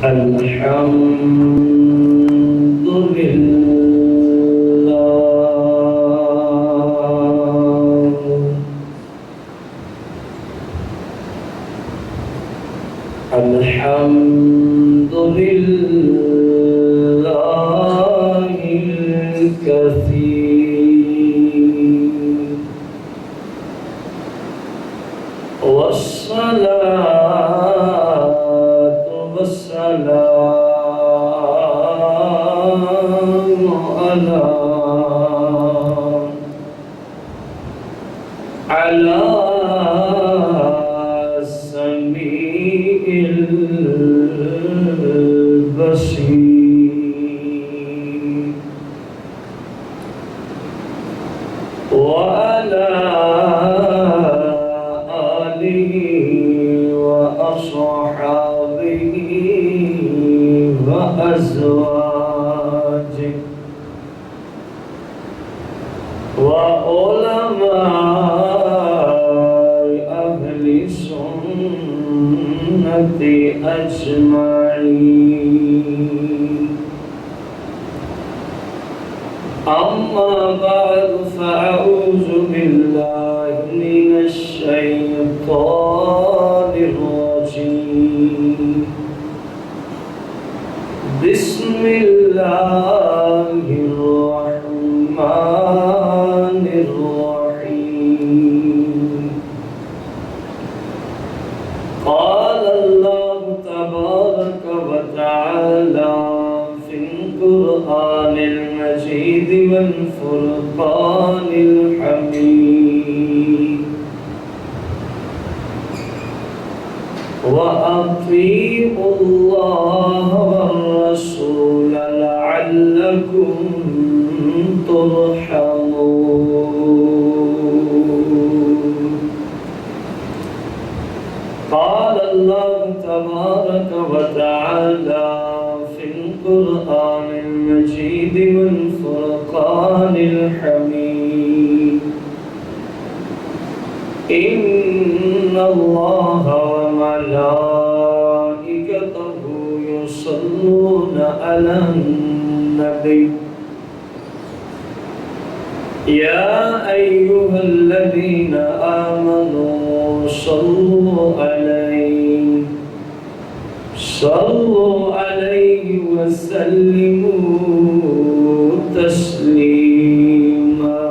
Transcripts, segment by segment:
الحمد لله الحمد لله الكثير والصلاة والسلام على السميع البصير وعلى آله وأصحابه وأزواجه وعلماء أهل السنة أجمعين. أما بعد فأعوذ بالله من الشيطان الرجيم. بسم الله الرحمن الرحيم. قال الله تبارك وتعالى في القرآن المجيد والفرقان الحميد. وأطيعوا الله والرسول لعلكم ترحمون. قال الله تبارك وتعالى في القرآن المجيد والفرقان الحميد. إن الله وملائكته يصلون على النبي يا أيها الذين آمنوا صلوا عليه وسلموا تسليما.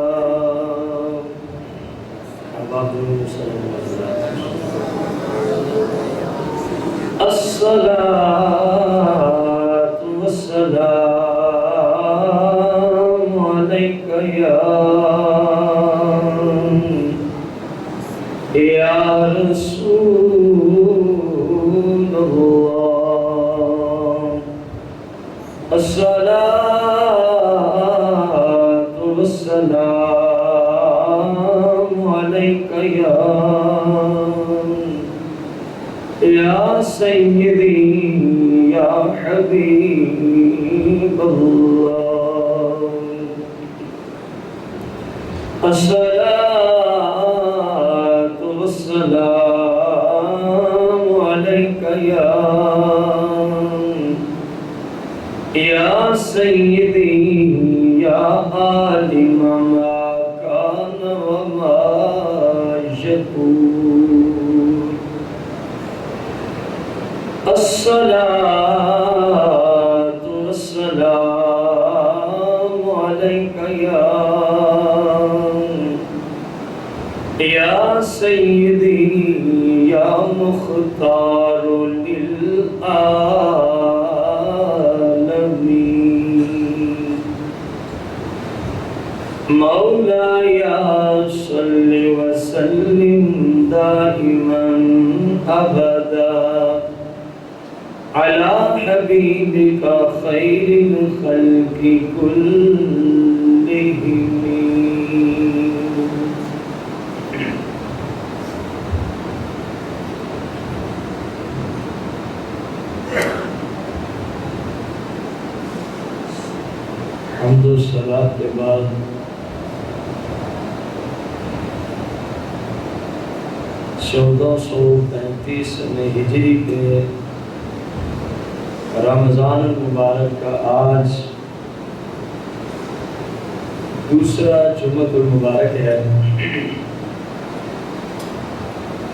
الصلاة والسلام عليك يا رسول الله. الصلاة والسلام عليك يا سيدي يا حبيب الله. الصلاة والسلام عليك يا سيدي يا عالم ما كان وما يكون. الصلاة والسلام عليك يا سيدي يا مختار للعالمين. مولاي صل وسلم دائما أبدا على حبيبك خير الخلق كلهم. حمد و صلاة کے بعد 1435 میں ہجری کے رمضان المبارک کا آج دوسرا جمعۃ المبارک ہے۔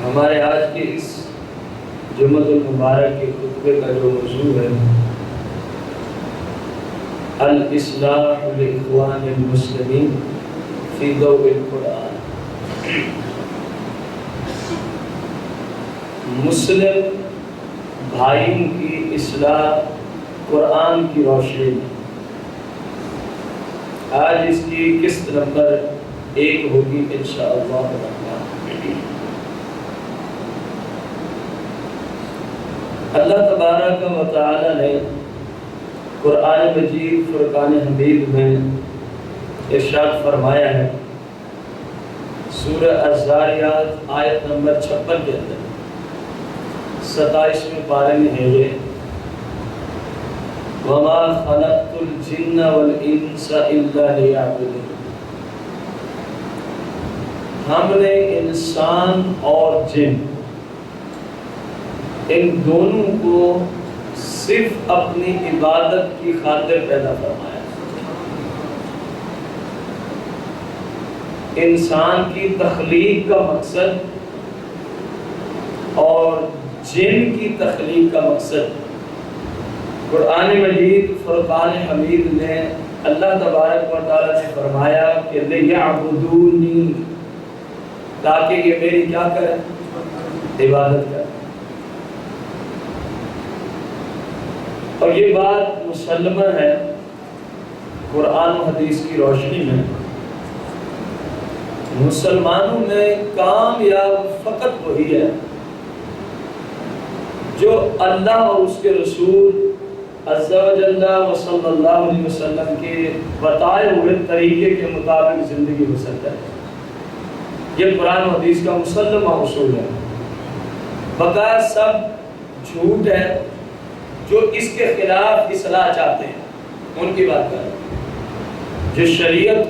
ہمارے آج کے اس جمعۃ المبارک کے خطبے کا جو موضوع ہے الاصلاح لاخوان المسلمین فی ضوء القرآن، مسلم بھائیوں کی اصلاح قرآن کی روشنی میں۔ آج اس کی قسط نمبر 1 ہوگی انشاءاللہ الرحمن۔ اللہ تبارک و تعالی نے قرآن مجید فرقان حمید میں ارشاد فرمایا ہے، سورہ الذاریات آیت نمبر 56 کے اندر 27ویں پارے میں ہے یہ، وَمَا خَلَقْتُ الْجِنَّ وَالْإِنسَ إِلَّا لِيَعْبُدُونِ۔ ہم نے انسان اور جن ان دونوں کو صرف اپنی عبادت کی خاطر پیدا فرمایا۔ انسان کی تخلیق کا مقصد اور جن کی تخلیق کا مقصد قرآن مجید فرقان حمید نے اللہ تبارک و تعالی نے فرمایا کہ لِيَعْبُدُونِي، تاکہ یہ میری کیا کریں؟ عبادت کریں۔ اور یہ بات مسلمہ ہے قرآن و حدیث کی روشنی میں، مسلمانوں میں کامیاب فقط وہی ہے جو اللہ اور اس کے رسول عز و جل و صلی اللہ علیہ وسلم کے بتائے ہوئے طریقے کے مطابق زندگی بسر کرے۔ یہ قرآن و حدیث کا مسلمہ اصول ہے۔ بقیہ سب جھوٹ ہے، جو اس کے خلاف اصلاح چاہتے ہیں ان کی بات کریں، جو شریعت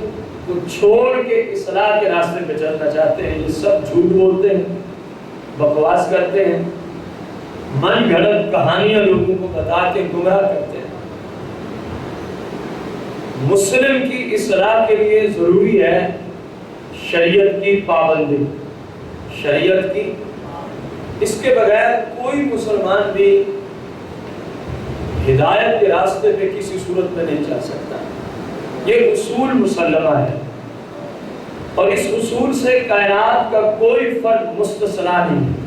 کو چھوڑ کے اصلاح کے راستے پہ چلنا چاہتے ہیں یہ سب جھوٹ بولتے ہیں، بکواس کرتے ہیں، من گھڑت کہانیاں لوگوں کو بتا کے گمراہ کرتے ہیں۔ مسلم کی اصلاح کے لیے ضروری ہے شریعت کی پابندی، شریعت کی، اس کے بغیر کوئی مسلمان بھی ہدایت کے راستے پہ کسی صورت میں نہیں چل سکتا۔ یہ اصول مسلمہ ہے، اور اس اصول سے کائنات کا کوئی فرد مستثنیٰ نہیں۔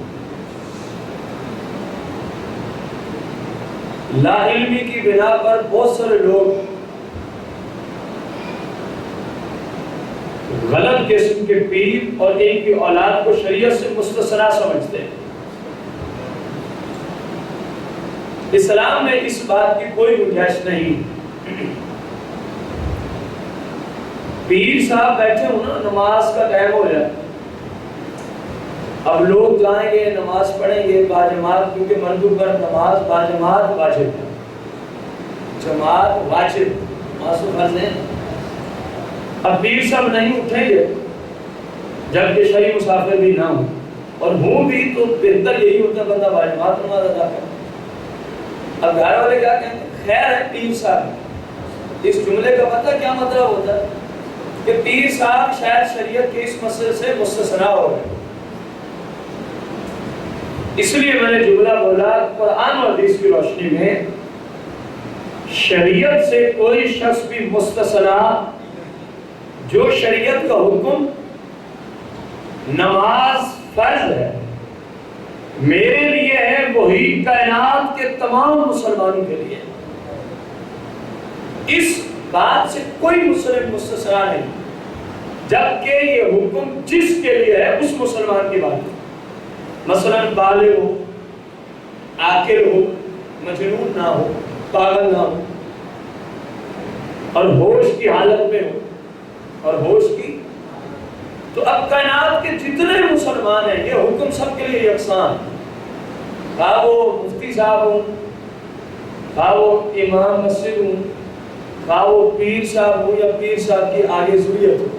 لا علمی کی بنا پر بہت سارے لوگ غلط قسم کے پیر اور ان کی اولاد کو شریعت سے مستثنیٰ سمجھتے ہیں۔ اسلام میں اس بات کی کوئی گنجائش نہیں۔ پیر صاحب بیٹھے ہو نا، نماز کا ٹائم ہو جائے، اب لوگ جائیں گے نماز پڑھیں گے باجماعت، کیونکہ مندوب پر نماز باجماعت واجب ہے، جماعت واجب، نماز تو فرض ہے۔ اب پیر صاحب نہیں اٹھیں گے جبکہ شرعی مسافر بھی نہ ہوں، اور ہوں بھی تو بہتر یہی ہوتا ہے بندہ باجماعت نماز ادا کرے۔ اب گھر والے کیا کہیں گے؟ خیر ہے پیر صاحب، اس جملے کا پتہ کیا مطلب ہوتا ہے کہ پیر صاحب شاید شریعت کے اس مسئلے سے مستثنیٰ ہو گئے۔ اس لیے میں نے جملہ بولا، قرآن و حدیث کی روشنی میں شریعت سے کوئی شخص بھی مستثنیٰ، جو شریعت کا حکم نماز فرض ہے میرے لیے ہے، وہی کائنات کے تمام مسلمانوں کے لیے۔ اس بات سے کوئی مسلم مستثنیٰ نہیں، جبکہ یہ حکم جس کے لیے ہے اس مسلمان کی بات ہے۔ مثلا بالغ ہو، عاقل ہو، مجنون نہ ہو، پاگل نہ ہو، اور ہوش کی حالت میں ہو، اور ہوش کی، تو اب کائنات کے جتنے مسلمان ہیں یہ حکم سب کے لیے یکساں، خواہ وہ مفتی صاحب ہوں، خواہ وہ امام مسجد ہوں، خواہ وہ پیر صاحب ہوں یا پیر صاحب کی آگے ضروریت ہو۔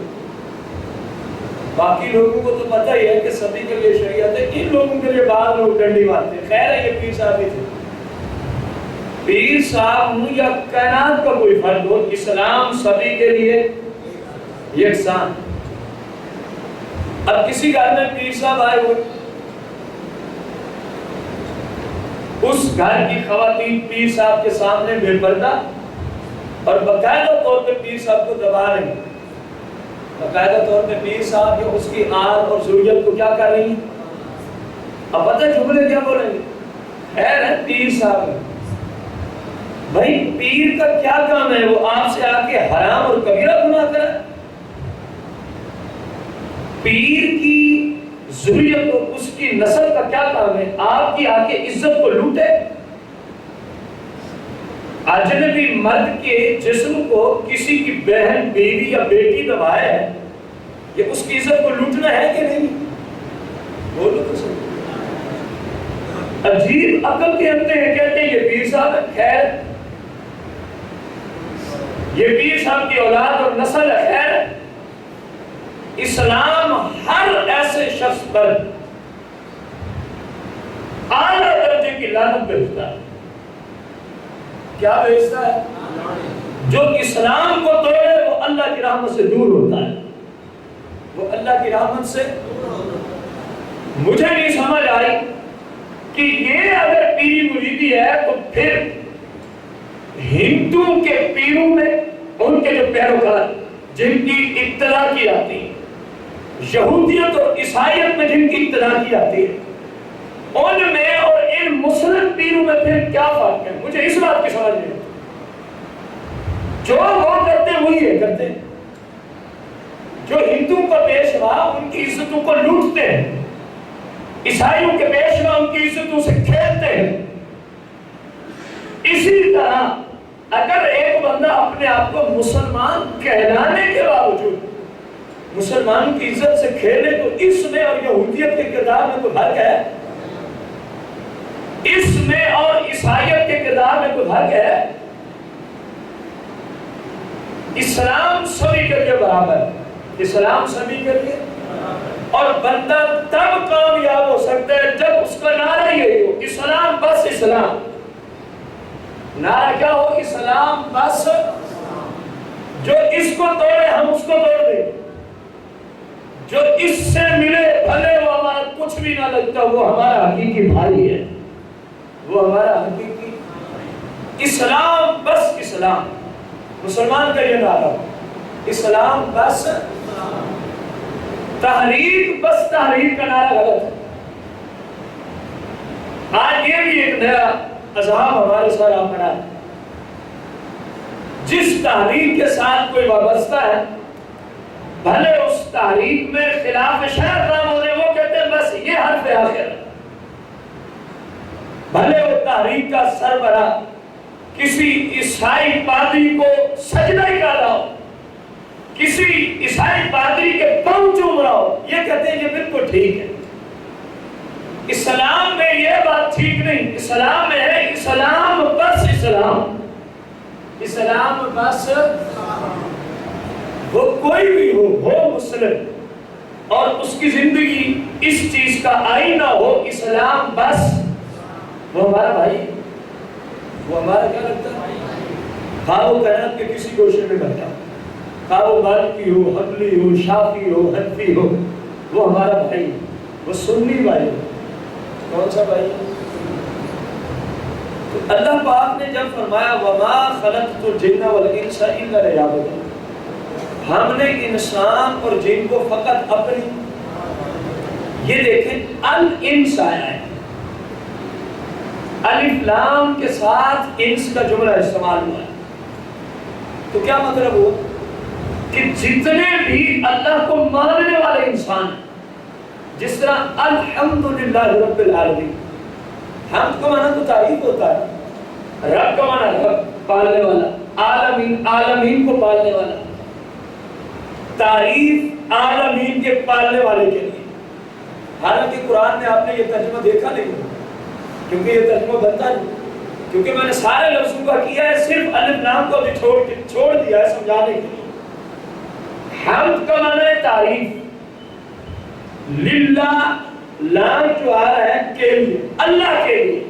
باقی لوگوں کو تو پتہ ہی ہے کہ سبھی کے لیے شریعت ہے، ان لوگوں کے لیے بعض لوگ ڈنڈی مارتے ہیں، خیر ہے یہ پیر صاحب ہی تھے، پیر صاحب ہوں یا کائنات کا کوئی فرد ہو، اسلام سبھی کے لیے یکساں۔ اب کسی گھر میں پیر صاحب آئے ہوئے، اس گھر کی خواتین پیر صاحب کے سامنے بے پردہ اور باقاعدہ طور پہ پیر صاحب کو دبا رہی ہیں، باقاعدہ طور پہ پیر صاحب جو اس کی آن اور ضروریت کو کیا کر رہی ہیں۔ اب پتہ جملے کیا بولیں گے؟ خیر ہے پیر صاحب ہے، بھائی پیر کا کیا کام ہے؟ وہ آپ سے آ کے حرام اور کبیرہ گناہ کرے؟ پیر کی ضروریت اور اس کی نسل کا کیا کام ہے؟ آپ کی آ کے عزت کو لوٹے؟ اجنبی مرد کے جسم کو کسی کی بہن، بیوی یا بیٹی دبائے ہے، یہ اس کی عزت کو لوٹنا ہے کہ نہیں؟ بولو تو صحیح۔ عجیب عقل کے اندر ہیں، کہتے ہیں یہ پیر صاحب ہے۔ خیر، یہ پیر صاحب کی اولاد اور نسل ہے۔ خیر، اسلام ہر ایسے شخص پر اعلیٰ درجے کی لعنت بھیجتا ہے۔ کیا بھیجتا ہے؟ جو اسلام کو توڑے وہ اللہ کی رحمت سے دور ہوتا ہے، وہ اللہ کی رحمت سے۔ مجھے نہیں سمجھ آئی کہ یہ اگر پیری مریدی ہے تو پھر ہندو کے پیروں میں ان کے جو پیروکار جن کی ابتلا کی جاتی ہے، یہودیت اور عیسائیت میں جن کی ابتلا کی جاتی ہے، ان میں اور ان مسلم پیروں میں پھر کیا فرق ہے؟ مجھے اس بات کی سمجھ نہیں۔ جو وہ کرتے ہیں وہی یہ کرتے ہیں۔ جو ہندوؤں کا پیشوا ان کی عزتوں کو لوٹتے ہیں، عیسائیوں کے پیشوا ان کی عزتوں سے کھیلتے ہیں، اسی طرح اگر ایک بندہ اپنے آپ کو مسلمان کہلانے کے باوجود مسلمان کی عزت سے کھیلے تو اس میں اور یہودیت کے کردار میں کوئی فرق ہے؟ اس میں اور عیسائیت کے کردار میں کوئی فرق ہے؟ اسلام سبھی کے لیے برابر ہے، اسلام سبھی کے لیے، اور بندہ تب کامیاب ہو سکتا ہے جب اس کا نعرہ یہی ہو، اسلام بس اسلام۔ نعرہ کیا ہو؟ اسلام بس۔ جو اس کو توڑے ہم اس کو توڑ دیں، جو اس سے ملے بھلے وہ ہمارا کچھ بھی نہ لگتا، وہ ہمارا حقیقی بھائی ہے، وہ ہمارا حقیقی۔ اسلام بس اسلام، مسلمان کا یہ نعرہ ہو، اسلام بس۔ تحریک بس تحریک کا نعرہ غلط ہے۔ آج یہ بھی ایک نیا عذاب ہمارے ساتھ آ پڑا ہے۔ جس تحریک کے ساتھ کوئی وابستہ ہے، بھلے اس تحریک میں خلاف شرع کام ہو رہے، وہ کہتے ہیں بس یہ حرف آخر ہے۔ بھلے وہ تحریک کا سربراہ کسی عیسائی پادری کو سجدہ ہی کر رہا ہو، کسی عیسائی پادری کے پاؤں چوم رہا ہو، یہ کہتے ہیں یہ بالکل ٹھیک ہے۔ اسلام میں یہ بات ٹھیک نہیں۔ اسلام میں ہے اسلام بس اسلام، اسلام بس۔ وہ کوئی بھی ہو مسلم، اور اس کی زندگی اس چیز کا آئینہ ہو اسلام بس، وہ ہمارا بھائی، وہ ہمارا کیا لگتا ہے؟ خواہ وہ کائنات کے کسی گوشے میں بیٹھا، خواہ وہ مالکی ہو، حنبلی ہو، شافعی ہو، حنفی ہو، وہ ہمارا بھائی، وہ سنی بھائی۔ کون سا بھائی؟ تو اللہ پاک نے جب فرمایا وَمَا خَلَقْتُ الْجِنَّ وَالْإِنسَ إِلَّا لِيَعْبُدُونِ، ہم نے انسان اور جن کو فقط اپنی، یہ دیکھیں الانس آیا ہے، الف لام کے ساتھ انس کا جملہ استعمال ہوا ہے۔ تو کیا مطلب ہوا کہ جتنے بھی اللہ کو ماننے والے انسان ہیں، جس طرح الحمدللہ رب العالمین، حمد کا معنی تو تعریف ہوتا ہے، رب کا معنی رب پالنے والا، عالمین عالمین کو پالنے والا، تعریف عالمین کے پالنے والے کے لیے۔ حالانکہ قرآن میں آپ نے یہ ترجمہ دیکھا نہیں، کیونکہ یہ ترجمہ بنتا نہیں، کیونکہ میں نے سارے لفظوں کا کیا ہے، صرف الف لام کو بھی چھوڑ دیا ہے سمجھانے کے لیے۔ حمد کا معنی ہے تعریف، للہ لام جو آ رہا ہے کے لیے، اللہ کے لیے،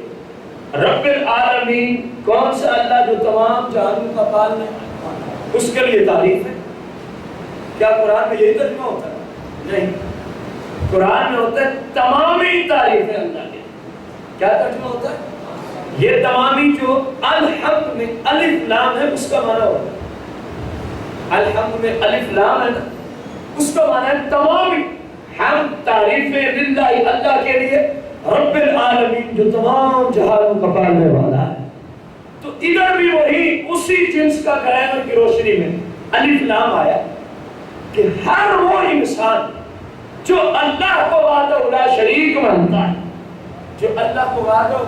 رب العالمین کون سا اللہ جو تمام جہانوں کا پالنے اس کے لیے تعریف ہے. کیا قرآن میں یہی ترجمہ ہوتا ہے؟ نہیں، قرآن میں ہوتا ہے تمامی تعریفیں اللہ کے. کیا ترجمہ ہوتا ہے؟ یہ تمامی جو الحمد میں الف لام ہے اس کا معنی ہوتا ہے. الحمد میں الف لام ہے نا، اس کا معنی ہے تمامی حمد تعریفیں للہ اللہ کے لیے رب العالمین جو تمام جہانوں کا پالنے والا ہے. تو ادھر بھی وہی اسی جنس کا گرامر کی روشنی میں الف لام آیا کہ ہر وہ انسان جو اللہ کو وحدہ لا شریک مانتا ہے، جو اللہ کو وحدہ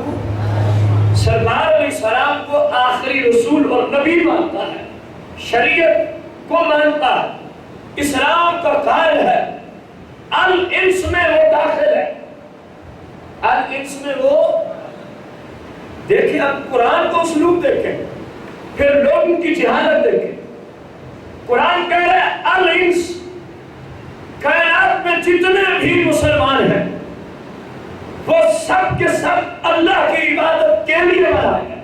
سرکار علیہ السلام کو آخری رسول اور نبی مانتا ہے، شریعت کو مانتا ہے، اسلام کا قائل ہے، الانس میں وہ داخل ہے. الانس میں وہ دیکھیں، اب قرآن کو اسلوب دیکھیں، پھر لوگوں کی جہالت دیکھیں. قرآن کہہ رہا ہے الانس، کائنات میں جتنے بھی مسلمان ہیں وہ سب کے سب اللہ کی عبادت کے لیے بنائے ہیں.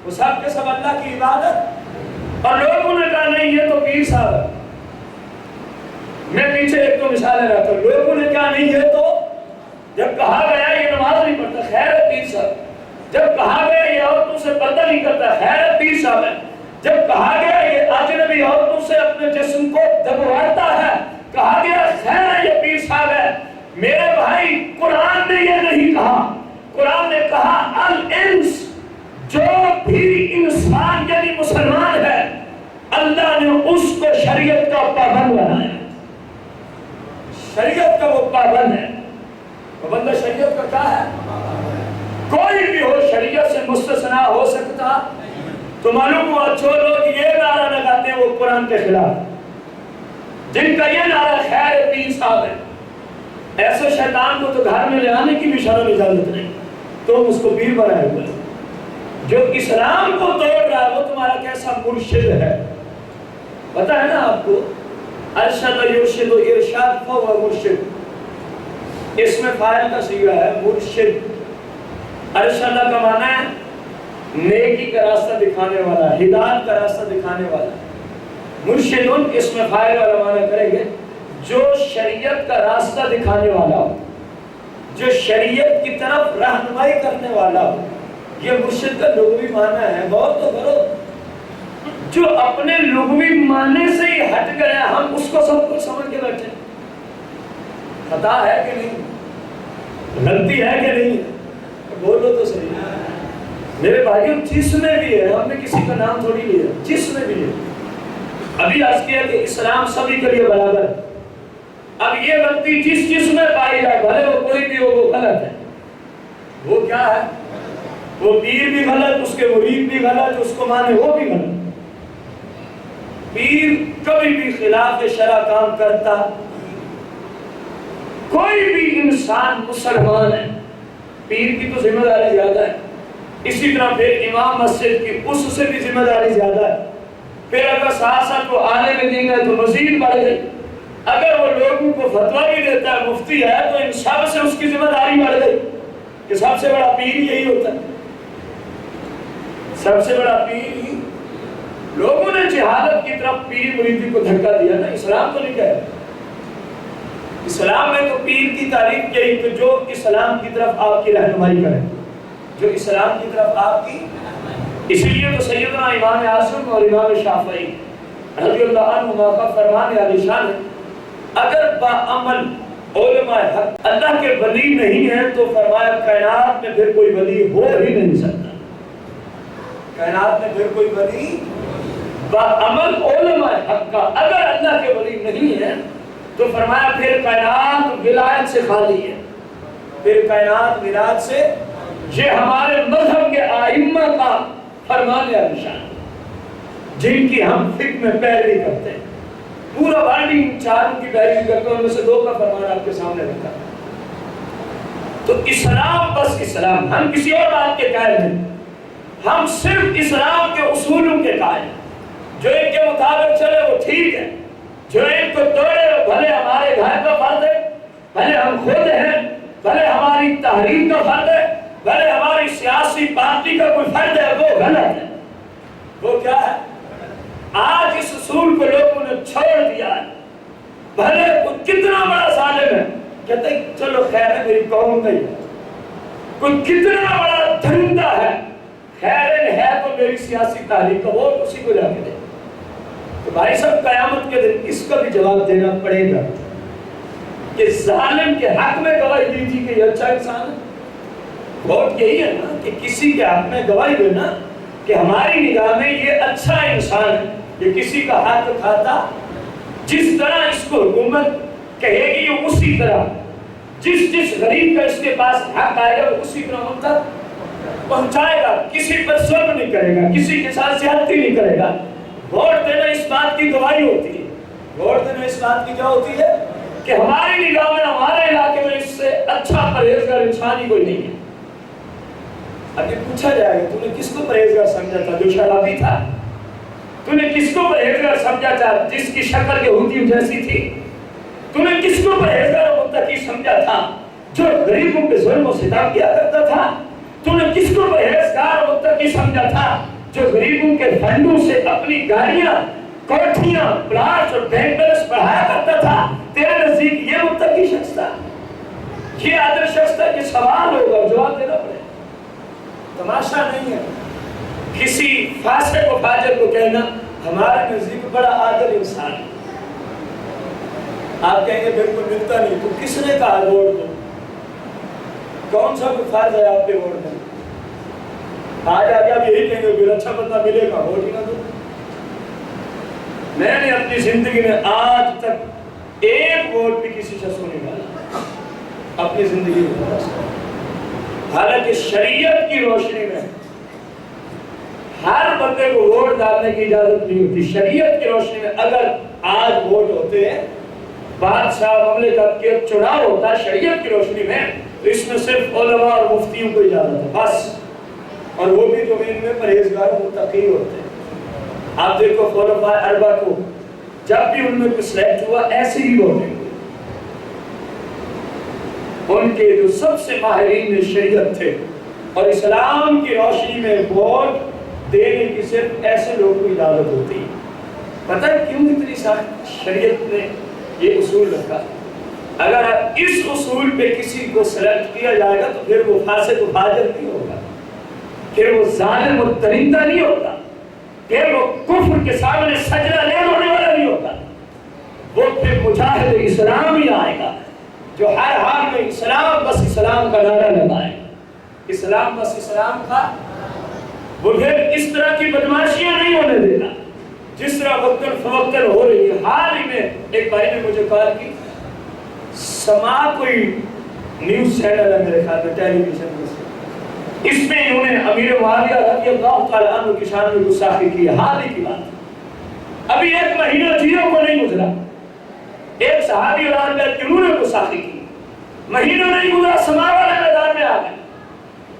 وہ سب کے سب اللہ کی عبادت. اور لوگوں نے کہا نہیں یہ تو پیر صاحب ہے. میں پیچھے ایک تو مثالیں رہتا ہوں. لوگوں نے کہا نہیں یہ تو، جب کہا گیا یہ نماز نہیں پڑھتا، خیر ہے پیر صاحب. جب کہا گیا یہ عورتوں سے پردہ نہیں کرتا، خیر ہے پیر صاحب ہے. جب کہا گیا یہ اجنبی عورتوں سے اپنے جسم کو دبواتا ہے، کہا گیا خیر ہے یہ پیر صاحب ہے. میرے بھائی قرآن نے یہ نہیں کہا. قرآن نے کہا الانس، جو بھی انسان یعنی مسلمان ہے اللہ نے اس کو شریعت کا پابند بنایا. شریعت کا وہ پابند ہے. پابند شریعت کا کیا ہے؟ کوئی بھی ہو شریعت سے مستثنا ہو سکتا. تو معلوم ہوا جو لوگ یہ نعرہ لگاتے ہیں وہ قرآن کے خلاف، جن کا یہ نعرہ خیر پیر صاحب ہے، ایسے شیطان کو تو گھر میں لے آنے کی بھی شرم اجازت نہیں. تو اس کو پیر بنائے ہوئے. جو اسلام کو توڑ رہا ہے وہ تمہارا کیسا مرشد ہے پتا ہے نا آپ کو؟ ارشد یرشد ارشاد فهو مرشد. اس میں فاعل کا صیغہ ہے مرشد. ارشد کا معنی ہے نیکی کا راستہ دکھانے والا، ہدایت کا راستہ دکھانے والا. مرشدون اس میں فاعل والا معنی کریں گے جو شریعت کا راستہ دکھانے والا ہو، جو شریعت کی طرف رہنمائی کرنے والا ہو. یہ مرشد کا لغوی معنی ہے. بہت تو کرو جو اپنے لغوی معنی سے ہی ہٹ گیا، ہم اس کو سب کچھ سمجھ کے بیٹھے. خطا ہے کہ نہیں؟ غلطی ہے کہ نہیں؟ بولو تو صحیح. میرے بھائیوں جس میں بھی ہے، ہم نے کسی کا نام تھوڑی لیا، جس میں بھی ہے. ابھی عرض کیا کہ اسلام سبھی کے لیے برابر ہے. اب یہ غلطی جس میں پائی جائے، بھلے وہ کوئی بھی ہو، وہ غلط ہے. وہ کیا ہے؟ وہ پیر بھی غلط، اس کے مرید بھی غلط، اس کو مانے وہ بھی غلط. پیر کبھی بھی خلاف شرع کام کرتا. کوئی بھی انسان مسلمان ہے، پیر کی تو ذمہ داری زیادہ ہے. اسی طرح پھر امام مسجد کی اس سے بھی ذمہ داری زیادہ ہے. پھر اگر ساتھ کو آنے میں دیں گے تو مزید بڑھ گئی. اگر وہ لوگوں کو فتویٰ بھی دیتا ہے، مفتی ہے، تو ان سب سے اس کی ذمہ داری بڑھ گئی کہ سب سے بڑا پیر یہی ہوتا ہے. سب سے بڑا پیر ہی. لوگوں نے جہالت کی طرف پیر مریدی کو دھکا دیا نا. اسلام تو نہیں کہہ. اسلام میں تو پیر کی تعریف یہی کہ جو اسلام کی طرف آپ کی رہنمائی کرے، جو اسلام کی طرف آپ کی. اسی لیے تو سیدنا امام اعظم اور امام شافعی رضی اللہ عنہما کا فرمان عالی شان ہے، اگر باعمل علماء حق اللہ کے ولی نہیں ہیں تو فرمایا کائنات میں پھر کوئی ولی ہو ہی نہیں سکتا. کائنات میں پھر کوئی ولی باعمل علماء حق کا اگر اللہ کے ولی نہیں ہے تو فرمایا پھر کائنات ولایت سے خالی ہے. پھر کائنات ولایت سے. یہ ہمارے مذہب کے ائمہ کا فرمان عالی شان جن کی ہم فقہ میں پیروی کرتے ہیں. پورا بارڈی چاروں کی پیروی کرتے ہیں. ان میں سے دو کا فرمان آپ کے سامنے رکھا. تو اسلام بس اسلام. ہم کسی اور بات کے قائل نہیں. ہم صرف اسلام کے اصولوں کے قائل ہیں. جو ایک کے مطابق چلے وہ ٹھیک ہے، جو ایک کو توڑے بھلے ہمارے گھر کا فرد ہے، بھلے ہم خود ہیں، بھلے ہماری تحریر کا فرد ہے، بھلے ہماری سیاسی پارٹی کا کوئی فرد ہے وہ غلط ہے، وہ کیا ہے؟ آج اس اصول کو لوگوں نے چھوڑ دیا ہے، بھلے کوئی کتنا بڑا ظالم ہے کہتے ہیں چلو خیر ہے میری قوم کا ہی ہے، کوئی کتنا بڑا دھرندہ ہے خیر ہے تو میری سیاسی تحریک کا ووٹ اسی کو جا کے دے۔ تو بھائی صاحب قیامت کے دن اس کا بھی جواب دینا پڑے گا کہ ظالم کے حق میں گواہی دی تھی کہ یہ اچھا انسان ہے۔ ووٹ یہی ہے نا کہ کسی کے حق میں گواہی دینا کہ ہماری نگاہ میں یہ اچھا انسان ہے، یہ کسی کا حق کھاتا، جس طرح اس کو حکومت کہے گی یہ اسی طرح، جس غریب کا اس کے پاس حق آئے گا وہ اسی طرح ان تک پہنچائے گا، کسی پر ظلم نہیں کرے گا، کسی کے ساتھ زیادتی نہیں کرے گا۔ ووٹ دینا اس بات کی گواہی ہوتی ہے، ووٹ دینا اس بات کی کیا ہوتی ہے کہ ہماری نگاہ میں ہمارے علاقے میں اس سے اچھا پرہیزگار انسان ہی کوئی نہیں ہے۔ اب یہ پوچھا جائے گا تو نے کس کو پرہیزگار سمجھا تھا؟ جو شرابی تھا؟ تو نے کس کو پرہیزگار سمجھا تھا؟ جس کی شکل یہودیوں جیسی تھی؟ تو نے کس کو پرہیزگار و متقی سمجھا تھا؟ جو غریبوں کے ظلم و ستم کیا کرتا تھا؟ تو نے کس کو پرہیزگار و متقی سمجھا تھا؟ جو غریبوں کے فنڈوں سے اپنی گاڑیاں، کوٹھیاں، پلاٹس اور بینک بیلنس بڑھایا کرتا تھا؟ تیرے نزدیک یہ متقی شخص تھا، یہ عادل شخص تھا؟ کہ سوال ہوگا جواب دینا پڑے، تماشا نہیں ہے کسی فاسق و فاجر کو کہنا ہمارے نزدیک بڑا عادل انسان ہے۔ آپ کہیں گے بالکل ملتا نہیں، تو کس نے کہا ووٹ دو؟ کون سا کوئی فرض ہے آپ پہ ووٹ دیں؟ آج آگے آپ یہی کہیں گے پھر اچھا بندہ ملے گا ووٹ ہی نہ دو۔ میں نے اپنی زندگی میں آج تک ایک ووٹ بھی کسی شخص کو نہیں ڈالا اپنی زندگی میں، حالانکہ شریعت کی روشنی میں ہر بندے کو ووٹ ڈالنے کی اجازت نہیں ہوتی۔ شریعت کی روشنی میں اگر آج ووٹ ہوتے ہیں، بادشاہ مملکت کے چناؤ ہوتا ہے شریعت کی روشنی میں، تو اس میں صرف علماء اور مفتیوں کو اجازت ہے بس، اور وہ بھی جو ان میں پرہیزگار و متقی ہوتے ہیں۔ آپ دیکھو خلفاء اربعہ کو جب بھی ان میں کچھ سلیکٹ ہوا ایسے ہی ووٹنگ، ان کے جو سب سے ماہرین شریعت تھے، اور اسلام کی روشنی میں ووٹ دینے کی صرف ایسے لوگوں کو اجازت ہوتی ہے۔ پتہ ہے کیوں اتنی سخت شریعت نے یہ اصول رکھا؟ اگر اس اصول پہ کسی کو سلیکٹ کیا جائے گا تو پھر وہ فاسق و فاجر نہیں ہوگا، پھر وہ ظالم و درندہ نہیں ہوگا، پھر وہ کفر کے سامنے سجدہ نہیں ہونے والا نہیں ہوگا، وہ پھر مجاہد اسلام ہی آئے گا جو ہر حال میں اسلام بس اسلام کا نعرہ لگائے، اسلام بس اسلام کا۔ وہ پھر اس طرح کی بدماشیاں نہیں ہونے دینا جس طرح وقتاً فوقتاً ہو رہی ہے۔ حال ہی میں ایک بھائی نے مجھے کہا کہ سما کوئی نیوز چینل ہے میرے خیال میں ٹیلی ویژن میں سے، اس میں انہوں نے امیر معاویہ رضی اللہ تعالیٰ عنہ کی شان میں گستاخی کی ہے۔ حال ہی کی بات، ابھی ایک مہینہ جیوں کو نہیں گزرا، ایک صحابی اعلان کر کے انہوں نے گستاخی کی، مہینہ نہیں گزرا سما والے میدان میں آ گئے،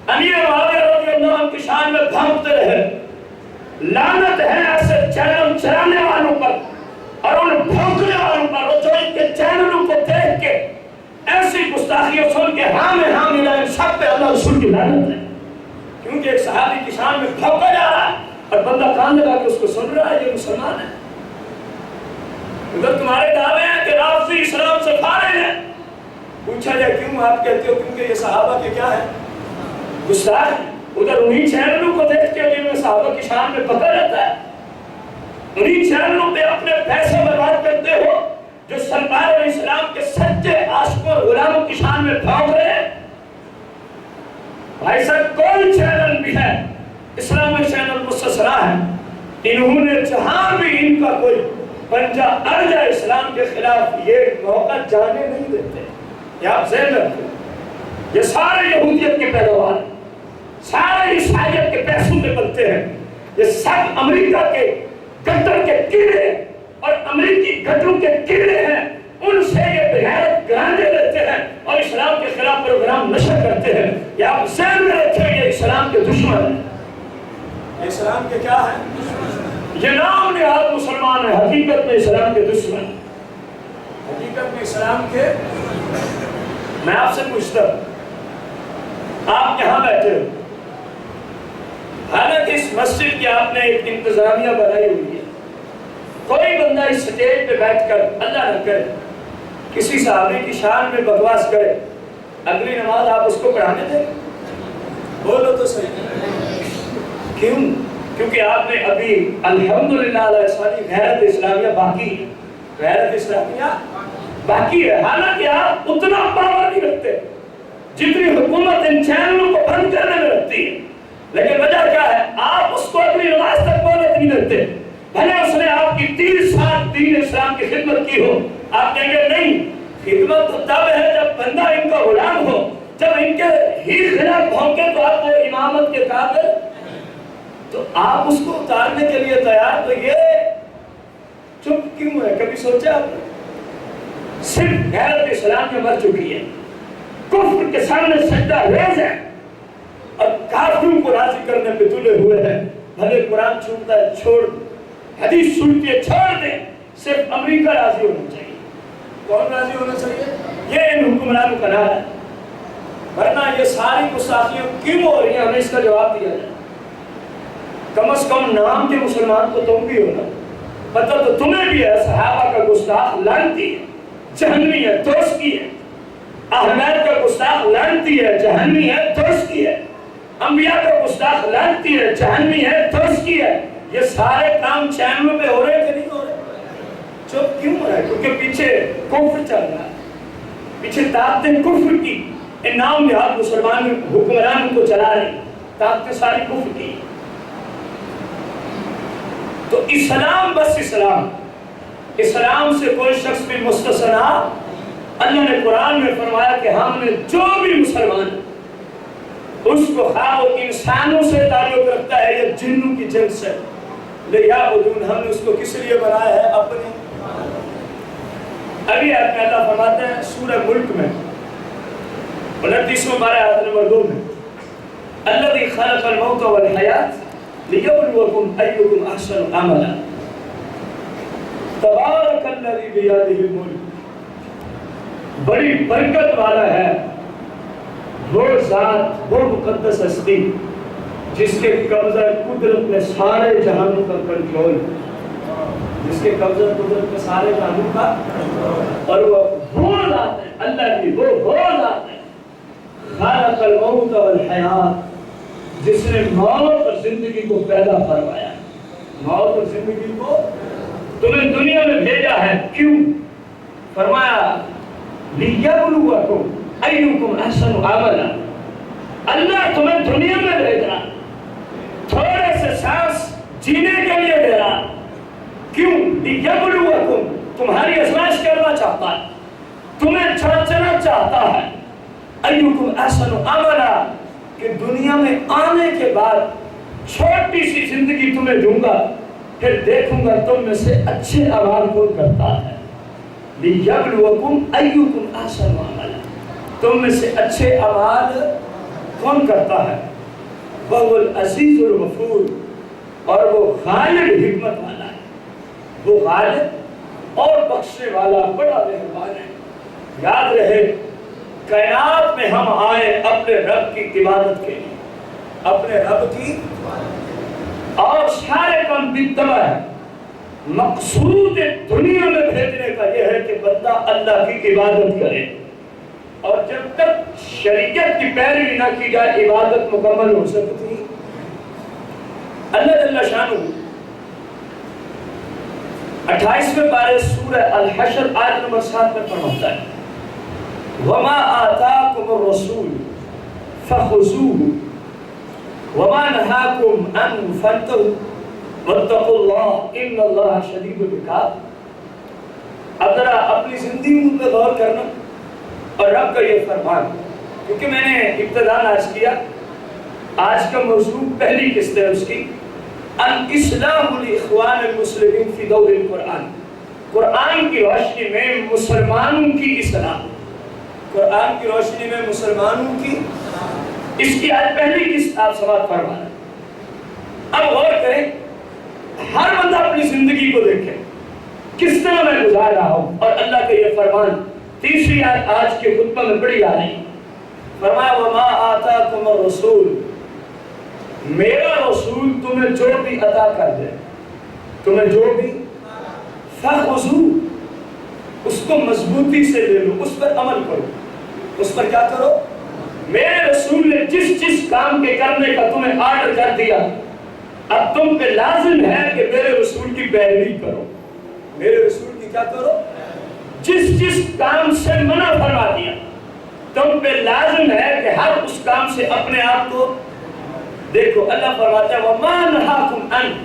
امیر معاویہ رضی اللہ عنہ کی شان میں بھونکتے رہے، لعنت ہے ایسے چینل چلانے والوں پر اور ان بھونکنے والوں پر، وہ جو ان کے چینلوں کو دیکھ کے ایسی گستاخیوں سن کے ہاں میں ہاں ملائیں، سب پہ اللہ رسول کی لعنت ہے، کیونکہ ایک صحابی کی شان میں بھونکا جا رہا ہے اور بندہ کان لگا کے اس کو سن رہا ہے، یہ مسلمان ہے۔ اگر تمہارے دعوے ہیں کہ رافضی اسلام سے فارغ ہیں، پوچھا جائے کیوں؟ آپ کہتے ہو کیونکہ یہ صحابہ کے کیا ہے؟ گستاخ۔ ادھر انہی چینلوں کو دیکھتے ہو جن میں صحابہ کی شان میں پکا رہتا ہے، انہی چینلوں پہ اپنے پیسے برباد کرتے ہو جو سرکار علیہ السلام کے سچے عاشقوں اور غلاموں کی شان میں بھونک رہے ہیں۔ بھائی صاحب کوئی چینل بھی ہے، اسلامی چینل مستصرا ہے، انہوں نے جہاں بھی ان کا کوئی پنجہ اڑ جائے اسلام کے خلاف یہ موقع جانے نہیں دیتے۔ یہ آپ ذہن رکھیں، یہ سارے یہودیت کے پیروار، سارے عیسائیت کے پیسوں میں بنتے ہیں، یہ سب امریکہ کے گدر کے کیڑے اور امریکی گدروں کے کیڑے ہیں، ان سے یہ بغیرت گرانے لیتے ہیں اور اسلام کے خلاف پروگرام نشر کرتے ہیں۔ یہ آپ ذہن میں رکھیں، یہ اسلام کے دشمن ہیں، یہ اسلام کے کیا ہیں؟ یہ نام نہاد مسلمان ہے، حقیقت میں اسلام کے دشمن، حقیقت میں اسلام کے۔ میں آپ سے پوچھتا ہوں آپ یہاں بیٹھے ہو، حالانکہ اس مسجد کی آپ نے ایک انتظامیہ بنائی ہوئی ہے، کوئی بندہ اس سٹیج پہ بیٹھ کر اللہ نہ کرے کسی صحابی کی شان میں بکواس کرے، اگلی نماز آپ اس کو پڑھانے دیں؟ بولو تو صحیح۔ کیوں؟ کیونکہ آپ نے ابھی الحمدللہ غیرت اسلامیہ باقی ہے، غیرت اسلامیہ باقی ہے، حالانکہ آپ اتنا پاور نہیں رکھتے جتنی حکومت ان چینلوں کو بند کرنے میں رکھتی ہے، لیکن وجہ کیا ہے؟ آپ اس کو اپنی نماز تک مہلت نہیں دیتے، بھلے اس نے آپ کی 30 سال دین اسلام کی خدمت کی ہو، آپ کہیں گے نہیں، خدمت تو تب ہے جب بندہ ان کا غلام ہو، جب ان کے ہی خلاف بھونکے تو آپ وہ امامت کے قابل، تو آپ اس کو اتارنے کے لیے تیار، تو یہ چپ کیوں ہے؟ کبھی سوچا آپ نے؟ صرف غیرت اسلام میں مر چکی ہے، کفر کے سامنے سجدہ ریز ہے اور کافروں کو راضی کرنے پہ تلے ہوئے ہیں، بھلے قرآن چھوٹتا ہے چھوڑ دیں، حدیث سنتی ہے چھوڑ دیں، صرف امریکہ راضی ہونا چاہیے۔ کون راضی ہونا چاہیے؟ یہ ان حکمرانوں کا نام ہے، ورنہ یہ ساری گستاخیاں کیوں ہو رہی ہیں؟ ہمیں اس کا جواب دیا جائے۔ کم از کم نام کے مسلمان تو تم بھی ہو نا، پتہ تو تمہیں بھی ہے صحابہ کا گستاخ لعنتی ہے، جہنمی ہے، دوزخی ہے، احمد کا گستاخ لعنتی ہے، جہنمی ہے، دوزخی ہے، انبیاء کا گستاخ لعنتی ہے، جہنمی ہے، دوزخی ہے۔ یہ سارے کام چینلوں پہ ہو رہے کہ نہیں ہو رہے؟ چپ کیوں ہے؟ کیونکہ پیچھے کفر چل رہا ہے، پیچھے طاقتیں کفر کی انعام نہاد مسلمان حکمران کو چلا رہی، طاقتیں ساری کفر کی۔ تو اسلام بس اسلام، اسلام سے کوئی شخص بھی مستثنا۔ اللہ نے قرآن میں فرمایا کہ ہم نے جو بھی مسلمان اس کو خواہ وہ انسانوں سے تعلق رکھتا ہے یا جنوں کی جنس سے، لیعبدون، ہم نے اس کو کس لیے بنایا ہے؟ اپنے۔ ابھی آپ میں اللہ فرماتے ہیں سورہ ملک میں 29 پارہ آیت نمبر 2 میں، الذی خلق الموت والحیات لیبلوکم ایکم احسن عملا تبارک الذی بیدہ الملک۔ بڑی برکت والا ہے وہ ذات، وہ مقدس ہستی جس کے قبضہ قدرت میں سارے جہانوں کا کنٹرول، جس کے قبضہ قدرت میں سارے جہانوں کا، اور وہ ذات ہے اللہ کی، وہ ذات ہے خالق الموت والحیات، جس نے موت اور زندگی کو پیدا فرمایا۔ موت اور زندگی کو تمہیں دنیا میں بھیجا ہے، کیوں؟ فرمایا لیبلوکم ایکم احسن عملا، اللہ تمہیں دنیا میں بھیج رہا، تھوڑے سے سانس جینے کے لیے دے رہا، کیوں؟ لیبلوکم، تمہاری آزمائش کرنا چاہتا ہے، تمہیں چڑھنا چاہتا ہے، ایکم احسن عملا، کہ دنیا میں آنے کے بعد چھوٹی سی زندگی تمہیں دوں گا، پھر دیکھوں گا تم میں سے اچھے اعمال کون کرتا ہے۔ لیبلوکم ایکم احسن عملا، تم میں سے اچھے اعمال کون کرتا ہے۔ وہو العزیز الغفور، اور وہ غالب حکمت والا ہے، وہ غالب اور بخشنے والا بڑا مہربان ہے۔ یاد رہے کائنات میں ہم آئے اپنے رب کی عبادت کے لیے، اپنے رب کی، اور سارے کام بالتبع ہے۔ مقصود دنیا میں بھیجنے کا یہ ہے کہ بندہ اللہ کی عبادت کرے، اور جب تک شریعت کی پیروی نہ کی جائے عبادت مکمل ہو سکتی۔ اللہ جل شانہ 28ویں پارے سورہ الحشر آیت نمبر 7 میں فرماتا ہے وَمَا آتَاكُمُ الرَّسُولُ فَخُذُوهُ وَمَا نَهَاكُمْ عَنْهُ فَانْتَهُوا وَاتَّقُوا اللَّهَ إِنَّ اللَّهَ شَدِيدُ الْعِقَابِ۔ اب ذرا اپنی زندگی پہ غور کرنا اور رب کا یہ فرمان، کیونکہ میں نے ابتداء عرض کیا آج کا موضوع پہلی قسط ہے اس کی، الاصلاح الاخوان المسلمین فی ضوء القرآن، قرآن کی روشنی میں مسلمانوں کی اصلاح، قرآن کی روشنی میں مسلمانوں کی، اس کی آج پہلی قسط آپ سماعت فرما رہے ہیں۔ اب غور کریں، ہر بندہ اپنی زندگی کو دیکھے کس طرح میں گزار رہا ہوں، اور اللہ کا یہ فرمان تیسری آیت آج کے خطبہ میں بڑی آ رہی، فرمایا وَمَا آتَاكُمُ آتاکم الرسول، میرا رسول تمہیں جو بھی عطا کر دے، تمہیں جو بھی، فَخُذُوا، اس کو مضبوطی سے لے لو، اس پر عمل کرو، اس پر کیا کرو؟ میرے رسول نے جس جس کام کے کرنے کا تمہیں آرڈر کر دیا، اب تم پہ لازم ہے کہ میرے رسول کی پیروی کرو، میرے رسول کی کیا کرو؟ جس جس کام سے منع فرما دیا، تم پہ لازم ہے کہ ہر اس کام سے اپنے آپ کو دیکھو۔ اللہ فرماتا ہے وَمَا نَهَاكُمْ عَنْهُ،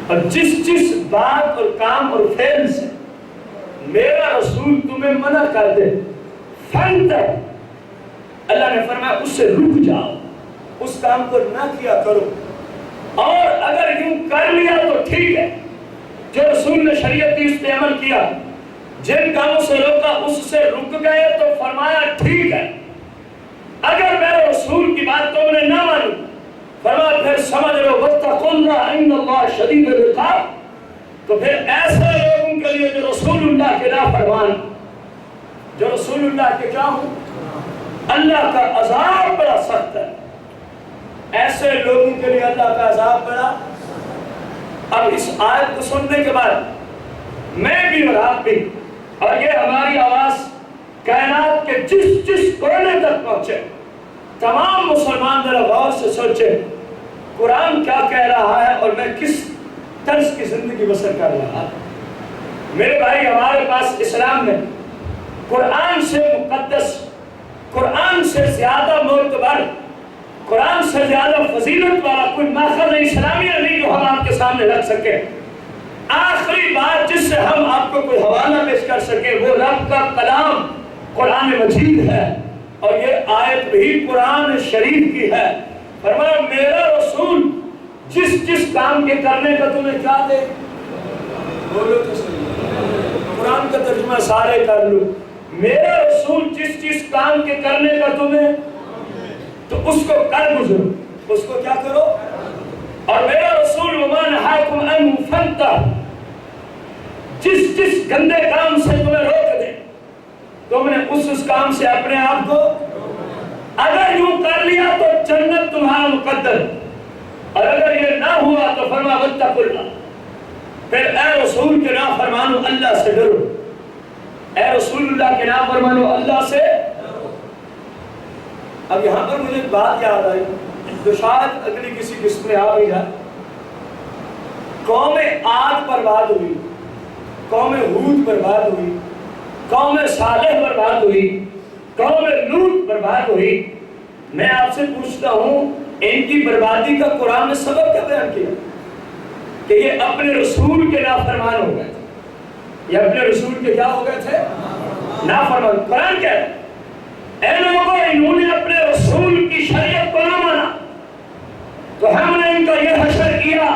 اور جس جس بات اور کام اور فعل سے میرا رسول تمہیں منع کر دے، فَانْتَهُ، اللہ نے فرمایا اس سے رک جاؤ، اس کام کو نہ کیا کرو، اور اگر یوں کر لیا تو ٹھیک ہے، جو رسول نے شریعت دی اس پہ عمل کیا، جن کاموں سے روکا اس سے رک گئے تو فرمایا ٹھیک ہے، اگر میرے رسول کی بات تم نے نہ مانی، فرمایا پھر سمجھ لو وَاتَّقُوا اللَّهَ إِنَّ اللَّهَ شَدِيدُ الْعِقَابِ، تو پھر ایسے لوگوں کے لیے جو رسول اللہ کے نافرمان، جو رسول اللہ کے کیا ہوں، اللہ کا عذاب بڑا سخت ہے، ایسے لوگوں کے لیے اللہ کا عذاب بڑا۔ اب اس آیت کو سننے کے بعد میں بھی اور آپ بھی، اور یہ ہماری آواز کائنات کے جس جس کونے تک پہنچے، تمام مسلمان ذرا غور سے سوچے قرآن کیا کہہ رہا ہے اور میں کس طرز کی زندگی بسر کر رہا ہوں۔ میرے بھائی، ہمارے پاس اسلام میں قرآن سے مقدس، قرآن سے زیادہ معتبر، قرآن سے زیادہ فضیلت والا کوئی ماخذ اسلامیہ نہیں جو ہم آپ کے سامنے رکھ سکے۔ آخری بات جس سے ہم آپ کو کوئی حوالہ پیش کر سکے وہ رب کا کلام قرآن مجید ہے، اور یہ آیت بھی قرآن شریف کی ہے۔ فرمایا میرا رسول جس جس کام کے کرنے کا تمہیں کیا دے، بولو تو صحیح، قرآن کا ترجمہ سارے کر لو، میرا رسول جس جس کام کے کرنے کا تمہیں، تو اس کو کر گزرو، اس کو کیا کرو، اور میرا رسول وَمَا نَهَاكُمْ عَنْهُ فَانْتَهُ، جس جس گندے کام سے تمہیں روک دے، تم نے اس کام سے اپنے آپ کو، اگر یوں کر لیا تو جنت تمہارا مقدر، اور اگر یہ نہ ہوا تو فرما وَاتَّقُوا اللَّهَ، پھر اے رسول کے نافرمانو اللہ سے ڈرو، اے رسول اللہ کے نافرمانو اللہ سے۔ اب یہاں پر مجھے بات یاد آئی جو شاید اگلی کسی قسط میں آ بھی جائے، قوم عاد برباد ہوئی، قوم ہود برباد ہوئی، قوم صالح برباد ہوئی، قوم لوط برباد ہوئی۔ میں آپ سے پوچھتا ہوں ان کی بربادی کا قرآن نے سبب کیا بیان کیا؟ کہ یہ اپنے رسول کے نافرمان ہو گئے تھے، یہ اپنے رسول کے کیا ہو گئے تھے؟ نافرمان۔ قرآن کیا ہے؟ اے لوگوں، انہوں نے اپنے رسول کی شریعت کو نہ مانا تو ہم نے ان کا یہ حشر کیا،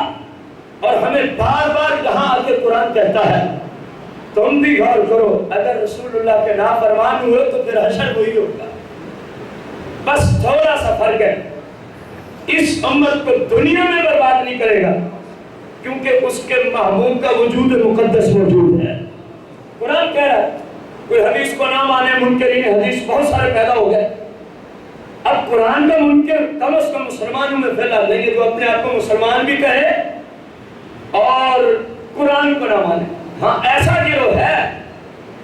اور ہمیں بار بار یہاں آ کے قرآن کہتا ہے تم بھی غور کرو، اگر رسول اللہ کے نافرمان ہوئے تو پھر حشر وہی ہوگا، بس تھوڑا سا فرق ہے۔ اس امت کو دنیا میں برباد نہیں کرے گا کیونکہ اس کے محبوب کا وجود مقدس موجود ہے۔ قرآن کہہ رہا ہے کوئی حدیث کو نہ مانے، منکرین حدیث بہت سارے پیدا ہو گئے، اب قرآن کا منکر کم از کم مسلمانوں میں پھیلا نہیں ہے، تو اپنے آپ کو مسلمان بھی کہے اور قرآن کو نہ مانے۔ ہاں ایسا گروہ ہے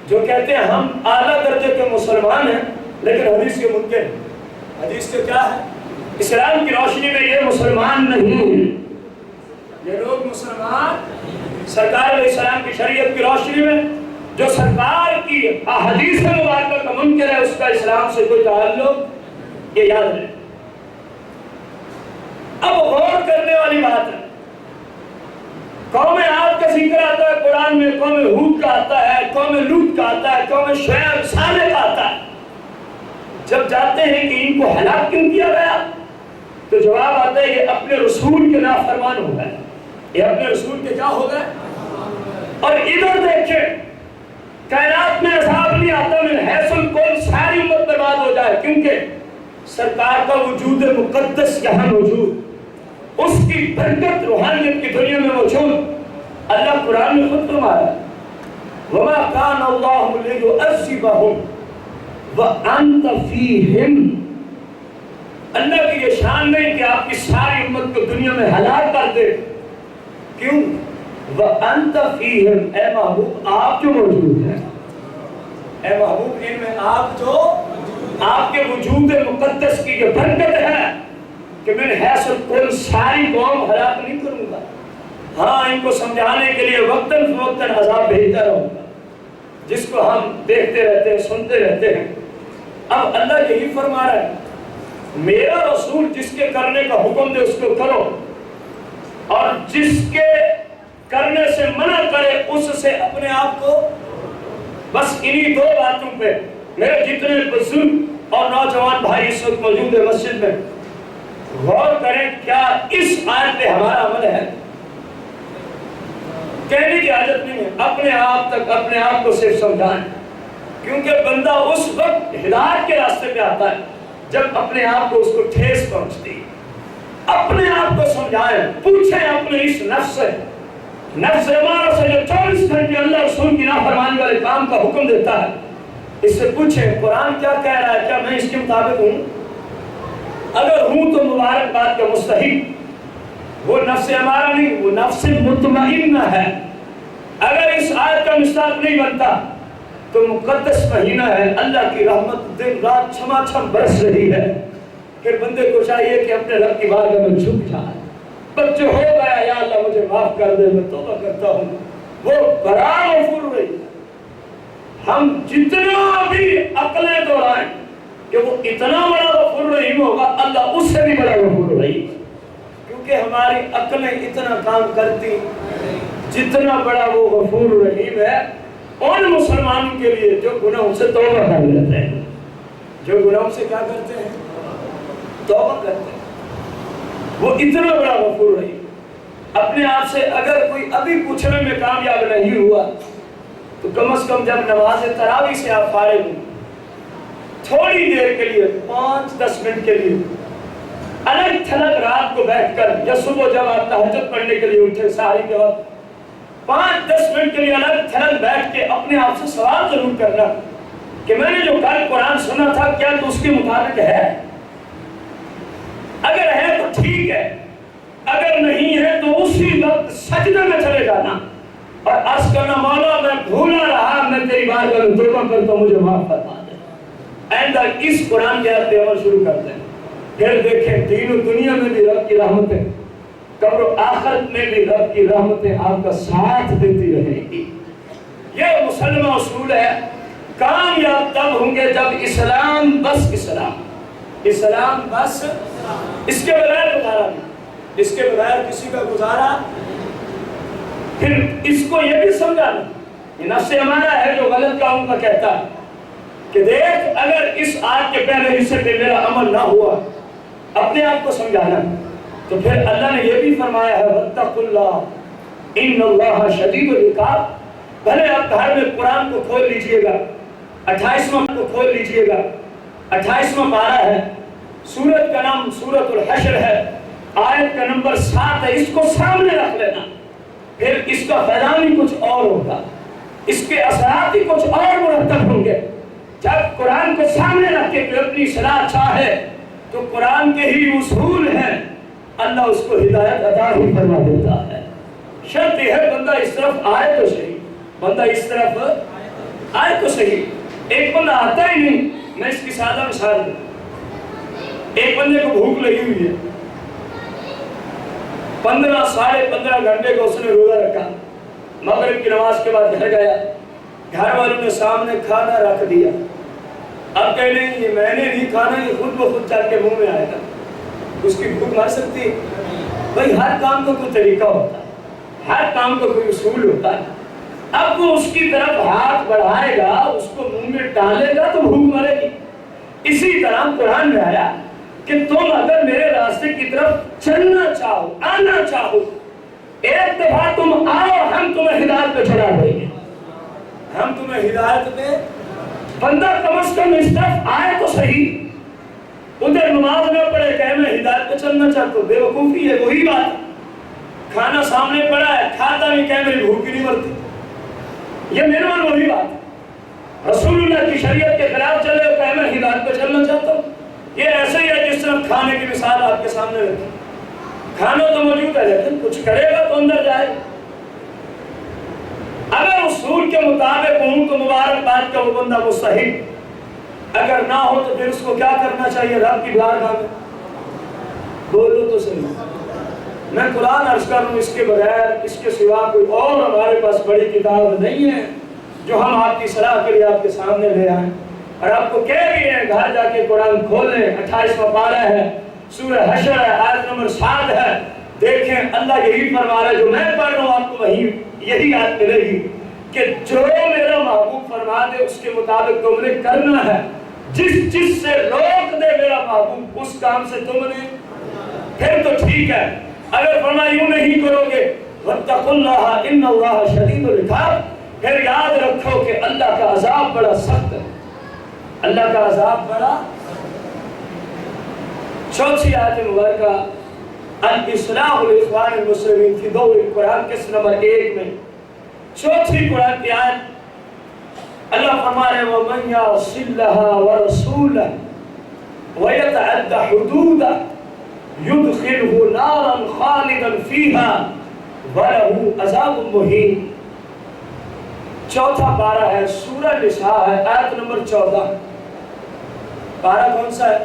جو کہتے ہیں ہم اعلیٰ درجے کے مسلمان ہیں لیکن حدیث کے منکر، حدیث کے کیا ہے؟ اسلام کی روشنی میں یہ مسلمان نہیں ہیں، یہ لوگ مسلمان سرکار علیہ السلام کی شریعت کی روشنی میں جو سرکار کی احادیث مبارکہ کا منکر ہے اس کا اسلام سے کوئی تعلق، یہ یاد رہے۔ اب غور کرنے والی بات ہے، قوم عاد کا ذکر آتا ہے قرآن میں، قوم ہود کا آتا ہے، قوم لوط کا آتا ہے، قوم شعیب صالح کا آتا ہے۔ جب جاتے ہیں کہ ان کو ہلاک کیوں کیا گیا تو جواب آتا ہے یہ اپنے رسول کے نافرمان ہو گئے، یہ اپنے رسول کے کیا ہو گئے۔ اور ادھر دیکھیں کائنات میں عذاب نہیں آتا من حیث الکل، ساری امت برباد ہو جائے کیونکہ سرکار کا وجود مقدس یہاں موجود، اس کی برکت روحانیت کی دنیا میں موجود۔ اللہ قرآن میں خود فرمایا وَمَا كَانَ اللَّهُ لِيُعَذِّبَهُمْ وَأَنْتَ فِيهِمْ، شیطان نہیں کہ آپ کی ساری امت کو دنیا میں ہلاک کر دے. کیوں؟ وَأَنْتَ فِيهِمْ، اے محبوب آپ جو موجود ہیں، اے محبوب ان میں آپ جو، آپ کے وجود مقدس کی جو برکت ہے کہ میں حیث الکل ساری قوم ہلاک نہیں کروں گا. ہاں ان کو سمجھانے کے لیے وقتاً فوقتاً عذاب بھیجتا رہوں گا جس کو ہم دیکھتے رہتے ہیں، سنتے رہتے ہیں. اب اللہ یہی فرما رہا ہے میرا رسول جس کے کرنے کا حکم دے اس کو کرو، اور جس کے کرنے سے منع کرے اس سے اپنے آپ کو. بس انہی دو باتوں پہ میرے جتنے بزرگ اور نوجوان بھائی اس وقت موجود ہیں مسجد میں غور کریں. کیا اس آیت پہ ہمارا عمل ہے؟ کہنے کی حاجت نہیں ہے، اپنے آپ تک اپنے آپ کو صرف سمجھائیں. کیونکہ بندہ اس وقت ہدایت کے راستے پہ آتا ہے جب اپنے آپ کو اس کو ٹھیس پہنچتی ہے. اپنے آپ کو سمجھائیں، پوچھیں اپنے اس نفس سے، نفس امارہ سے جو 24 گھنٹے اللہ رسول کی نافرمانی والے کام کا حکم دیتا ہے، اس سے پوچھیں قرآن کیا کہہ رہا ہے، کیا میں اس کے مطابق ہوں؟ اگر ہوں تو مبارکباد کا مستحق. وہ نفس امارہ نہیں، وہ نفس مطمئنہ ہے. اگر اس آیت کا مصداق نہیں بنتا تو مقدس مہینہ ہے، اللہ کی رحمت دن رات چھما چھم برس رہی ہے. پھر بندے کو چاہیے کہ اپنے رب کی بارگاہ میں جھک جائے. بس جو ہو گیا یا اللہ مجھے معاف کر دے، میں توبہ کرتا ہوں. وہ بڑا غفور رہی. ہم جتنا بھی عقلیں دورائیں کہ وہ اتنا بڑا غفور رحیم ہوگا، اللہ اس سے بھی بڑا غفور رحیم. کیونکہ ہماری عقلیں اتنا کام کرتی جتنا بڑا وہ غفور رحیم ہے ان مسلمانوں کے لیے جو گناہوں سے توبہ کر لیتے ہیں. جو گناہوں سے کیا کرتے ہیں؟ توبہ کرتے ہیں. وہ اتنا بڑا غفور رحیم. اپنے آپ سے اگر کوئی ابھی پوچھنے میں کامیاب نہیں ہوا تو کم از کم جب نماز تراویح سے آپ فارغ ہوں تھوڑی دیر کے لیے 5-10 منٹ کے لیے الگ تھلگ رات کو بیٹھ کر یا صبح جب آپ تہجد پڑھنے کے لیے اٹھے سحری کے وقت 5-10 منٹ کے لیے الگ تھلگ بیٹھ کے اپنے آپ سے سوال ضرور کرنا کہ میں نے جو کل قرآن سنا تھا کیا تو اس کے مطابق ہے؟ اگر ہے تو ٹھیک ہے، اگر نہیں ہے تو اسی وقت سجدے میں چلے جانا اور عرض کرنا مولا میں بھولا رہا، میں تیری بارگاہ میں توبہ کرتا ہوں، مجھے معاف فرما دے. آئندہ اس قرآن کے آیت پہ عمل شروع کرتے ہیں. پھر دیکھیں دین و دنیا میں بھی رب کی رحمتیں، قبر و آخرت میں بھی رب کی رحمتیں آپ کا ساتھ دیتی رہیں گی. یہ مسلمہ اصول ہے. کامیاب تب ہوں گے جب اسلام بس اسلام، اسلام بس، اس کے بغیر گزارا نہیں، اس کے بغیر کسی کا گزارا. پھر اس کو یہ بھی سمجھانا یہ نفس امارہ ہے جو غلط کاموں کا کہتا ہے کہ دیکھ اگر اس آیت کے پہلے حصے پہ میرا عمل نہ ہوا، اپنے آپ کو سمجھانا. تو پھر اللہ نے یہ بھی فرمایا ہے وَاتَّقُوا اللَّهَ إِنَّ اللَّهَ شَدِيدُ الْعِقَابِ. بھلے آپ گھر میں قرآن کو کھول لیجئے گا، 28واں کو کھول لیجئے گا، 28واں پارہ ہے، سورت کا نام سورت الحشر ہے، آیت کا نمبر 7 ہے. اس کو سامنے رکھ لینا. پھر اس کا فیضان ہی کچھ اور ہوگا، اس کے اثرات ہی کچھ اور مرتب ہوں گے. جب قرآن کو سامنے رکھ کے کوئی اپنی صلاح چاہے تو قرآن کے ہی اصول ہیں، اللہ اس کو ہدایت عطا ہی فرما دیتا ہے. شرط یہ ہے بندہ اس طرف آئے تو صحیح، بندہ اس طرف آئے تو صحیح. ایک بندہ آتا ہی نہیں. میں اس کی سادہ مثال دوں. ایک بندے کو بھوک لگی ہوئی ہے، 15-15.5 گھنٹے کو اس نے روزہ رکھا. مغرب کی نماز کے بعد گھر گیا، گھر والوں نے سامنے کھانا رکھ دیا. اب کہنے یہ میں نے نہیں کھانا، یہ خود بخود چل کے منہ میں آئے گا. اس کی بھوک مر سکتی ہے؟ بھائی ہر کام کا کوئی طریقہ ہوتا ہے، ہر کام کا کوئی اصول ہوتا ہے. اب وہ اس کی طرف ہاتھ بڑھائے گا، اس کو منہ میں ڈالے گا تو بھوک مرے گی. اسی طرح قرآن میں آیا کہ تم اگر میرے راستے کی طرف چلنا چاہو، آنا چاہو، ایک دفعہ تم آؤ، ہم تمہیں ہدایت پہ چلا دیں گے. ہم تمہیں ہدایت پہ، بندہ کم از کم اس طرف آئے تو صحیح. ادھر نماز نہ پڑھے کہ میں ہدایت پہ چلنا چاہتا ہوں، بے وقوفی ہے. وہی بات، کھانا سامنے پڑا ہے، کھاتا نہیں کہ میری بھوک ہی نہیں مرتی. یہ میرے من وہی بات. رسول اللہ کی شریعت کے خلاف چلے کہ میں ہدایت پہ چلنا چاہتا ہوں. یہ ایسے ہی ہے جس سے صرف کھانے کی مثال آپ کے سامنے رکھی، کھانا تو موجود ہے لیکن کچھ کرے گا تو اندر جائے۔ اگر اصول کے مطابق ہوں تو مبارکباد کا وہ بندہ مستحق، اگر نہ ہو تو پھر اس کو کیا کرنا چاہیے رب کی بارگاہ میں؟ بولو تو صحیح۔ میں قرآن عرض کر رہا ہوں، اس کے بغیر اس کے سوا کوئی اور ہمارے پاس بڑی کتاب نہیں ہے جو ہم آپ کی صلاح کے لیے آپ کے سامنے لے آئیں اور آپ کو کہہ بھی ہیں گھر جا کے قرآن کھولیں، 28واں پارہ ہے، سورہ حشر ہے، آیت نمبر 7 ہے، دیکھیں اللہ یہی فرما رہا ہے جو میں پڑھ رہا ہوں آپ کو وہی یہی آیت ملے گی کہ جو میرا محبوب فرما دے اس کے مطابق تم نے کرنا ہے، جس چیز سے روک دے میرا محبوب اس کام سے تم نے، پھر تو ٹھیک ہے۔ اگر فرمایا یوں نہیں کرو گے وَاتَّقُوا اللَّهَ إِنَّ اللَّهَ شَدِيدُ الْعِقَابِ، پھر یاد رکھو کہ اللہ کا عذاب بڑا سخت ہے، اللہ کا عذاب بڑا۔ چوتھی آیت مبارکہ الْإِصْلَاحُ لِإِخْوَانِ الْمُسْلِمِينَ فی ضوء القرآن قسط نمبر 1 میں چوتھی قرآن کی آیت اللہ فرما رہے ہیں وَمَنْ يَعْصِ اللَّهَ وَرَسُولَهُ وَيَتَعَدَّ حُدُودَهُ يُدْخِلْهُ نَارًا خَالِدًا فِيهَا وَلَهُ عَذَابٌ مُهِينٌ۔ چوتھا پارہ ہے، سورہ نساء ہے، آیت نمبر 14۔ پارہ کون سا ہے؟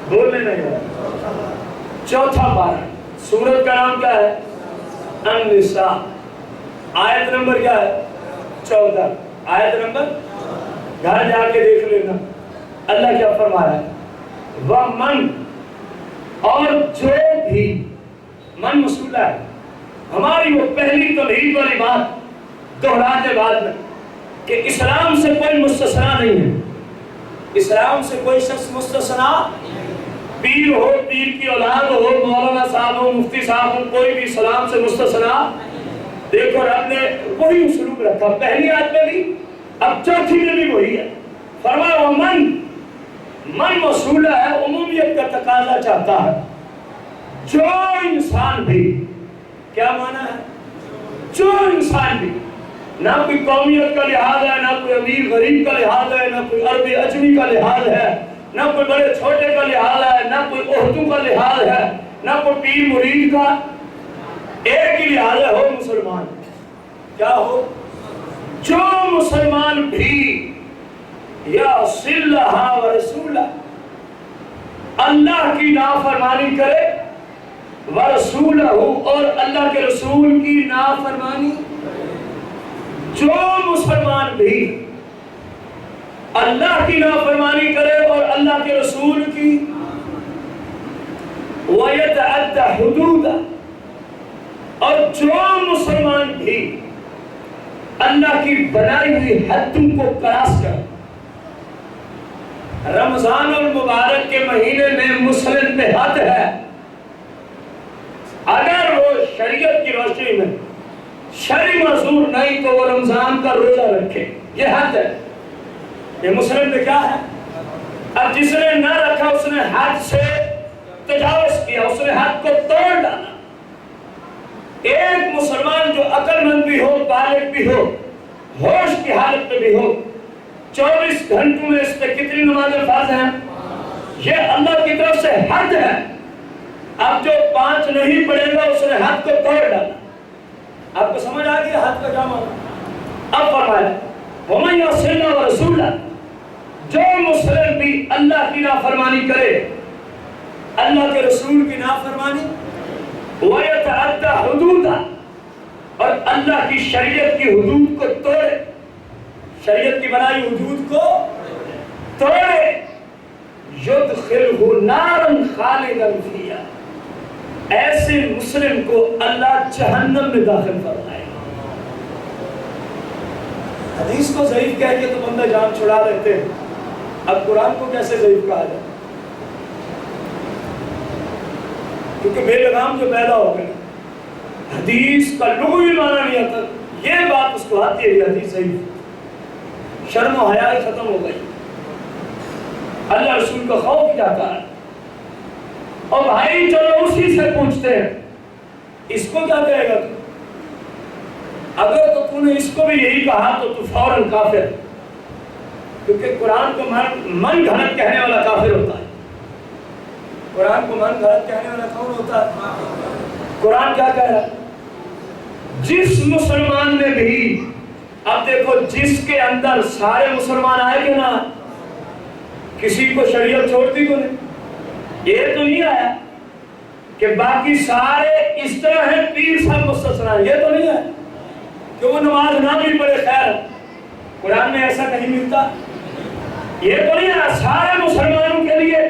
بولنے نہیں ہے، چوتھا پارہ۔ سورت کا نام کیا ہے؟ النساء۔ آیت نمبر کیا ہے؟ 14۔ آیت نمبر گھر جا کے دیکھ لینا اللہ کیا فرما رہا ہے، وَمَن، اور جو بھی، من مسئولہ ہے، ہماری وہ پہلی توحید والی بات دہراتے بعد میں کہ اسلام سے کوئی مستثنا نہیں ہے، اسلام سے کوئی شخص مستثنا، پیر ہو، پیر کی اولاد ہو، مولانا صاحب ہو، مفتی صاحب ہو، کوئی بھی اسلام سے مستثنا۔ دیکھو رب نے وہی اسلوب رکھا پہلی آیت میں بھی، اب چوتھی میں بھی وہی ہے، فرمایا وَمَن، من موصولہ ہے، عمومیت کا تقاضا چاہتا ہے، جو انسان بھی، کیا معنی ہے؟ جو انسان بھی، نہ کوئی قومیت کا لحاظ ہے، نہ کوئی امیر غریب کا لحاظ ہے، نہ کوئی عربی اجمی کا لحاظ ہے، نہ کوئی بڑے چھوٹے کا لحاظ ہے، نہ کوئی عہدوں کا لحاظ ہے، نہ کوئی پیر مرید کا، ایک ہی لحاظ ہے، ہو مسلمان۔ کیا ہو؟ جو مسلمان بھی یعصِ اللَّهَ وَرَسُولَهُ، اللہ کی نافرمانی کرے، وَرَسُولَهُ، اور اللہ کے رسول کی نافرمانی، جو مسلمان بھی اللہ کی نافرمانی کرے اور اللہ کے رسول کی، وَيَتَعَدَّ حُدُودَهُ، اور جو مسلمان بھی اللہ کی بنائی ہوئی حدوں کو کراس کرے۔ رمضان المبارک کے مہینے میں مسلم پہ حد ہے، اگر وہ شریعت کی روشنی میں شرعی معذور نہیں تو وہ رمضان کا روزہ رکھے، یہ حد ہے۔ یہ مسلم پہ کیا ہے؟ اب جس نے نہ رکھا اس نے حد سے تجاوز کیا، اس نے حد کو توڑ ڈالا۔ ایک مسلمان جو عقل مند بھی ہو، بالغ بھی ہو، ہوش کی حالت میں بھی ہو، 24 گھنٹوں میں اس پہ کتنی نمازیں فرض ہیں؟ یہ اللہ کی طرف سے حد ہے۔ اب جو 5 نہیں پڑھے گا اس نے حد کو توڑ ڈالا۔ آپ کو سمجھ آ گیا حد کا کیا معنی؟ اب فرمایا وَمَن يَعْصِ اللَّهَ وَرَسُولَهُ، جو مسلم بھی اللہ کی نافرمانی کرے، اللہ کے رسول کی نافرمانی، وَيَتَعَدَّ حُدُودَهُ، اور اللہ کی شریعت کی حدود کو توڑے، شریعت کی بنائی حدود کو توڑے، يُدْخِلْهُ نَارًا خَالِدًا فِيهَا، ایسے مسلم کو اللہ جہنم میں داخل فرمائے گا۔ حدیث کو ضعیف کہہ کے تو بندہ جان چھڑا لیتے ہیں، اب قرآن کو کیسے ضعیف کہا جائے؟ کیونکہ بے لگام جو پیدا ہو گئے، حدیث کا لغوی معنی نہیں آتا، یہ بات اس کو آتی ہے حدیث ضعیف، شرم و حیا ختم ہو گئی، اللہ رسول کا خوف ہی جاتا ہے۔ اور بھائی چلو اسی سے پوچھتے ہیں اس کو کیا کہے گا تو؟ اگر تو نے اس کو بھی یہی کہا تو فوراً کافر، کیونکہ قرآن کو من گھڑت کہنے والا کافر ہوتا ہے۔ قرآن کو من گھڑت کہنے والا کون ہوتا ہے؟ قرآن کیا کہہ رہا ہے؟ جس مسلمان نے بھی، اب دیکھو جس کے اندر سارے مسلمان آئے کہ نہ، کسی کو شریعت چھوڑتی تو نہیں، یہ تو نہیں آیا کہ باقی سارے اس طرح ہیں، پیر صاحب مستثنا ہے، یہ تو نہیں ہے کہ وہ نماز نہ بھی پڑھے خیر، قرآن میں ایسا کہیں ملتا، یہ تو نہیں ہے سارے مسلمانوں کے لیے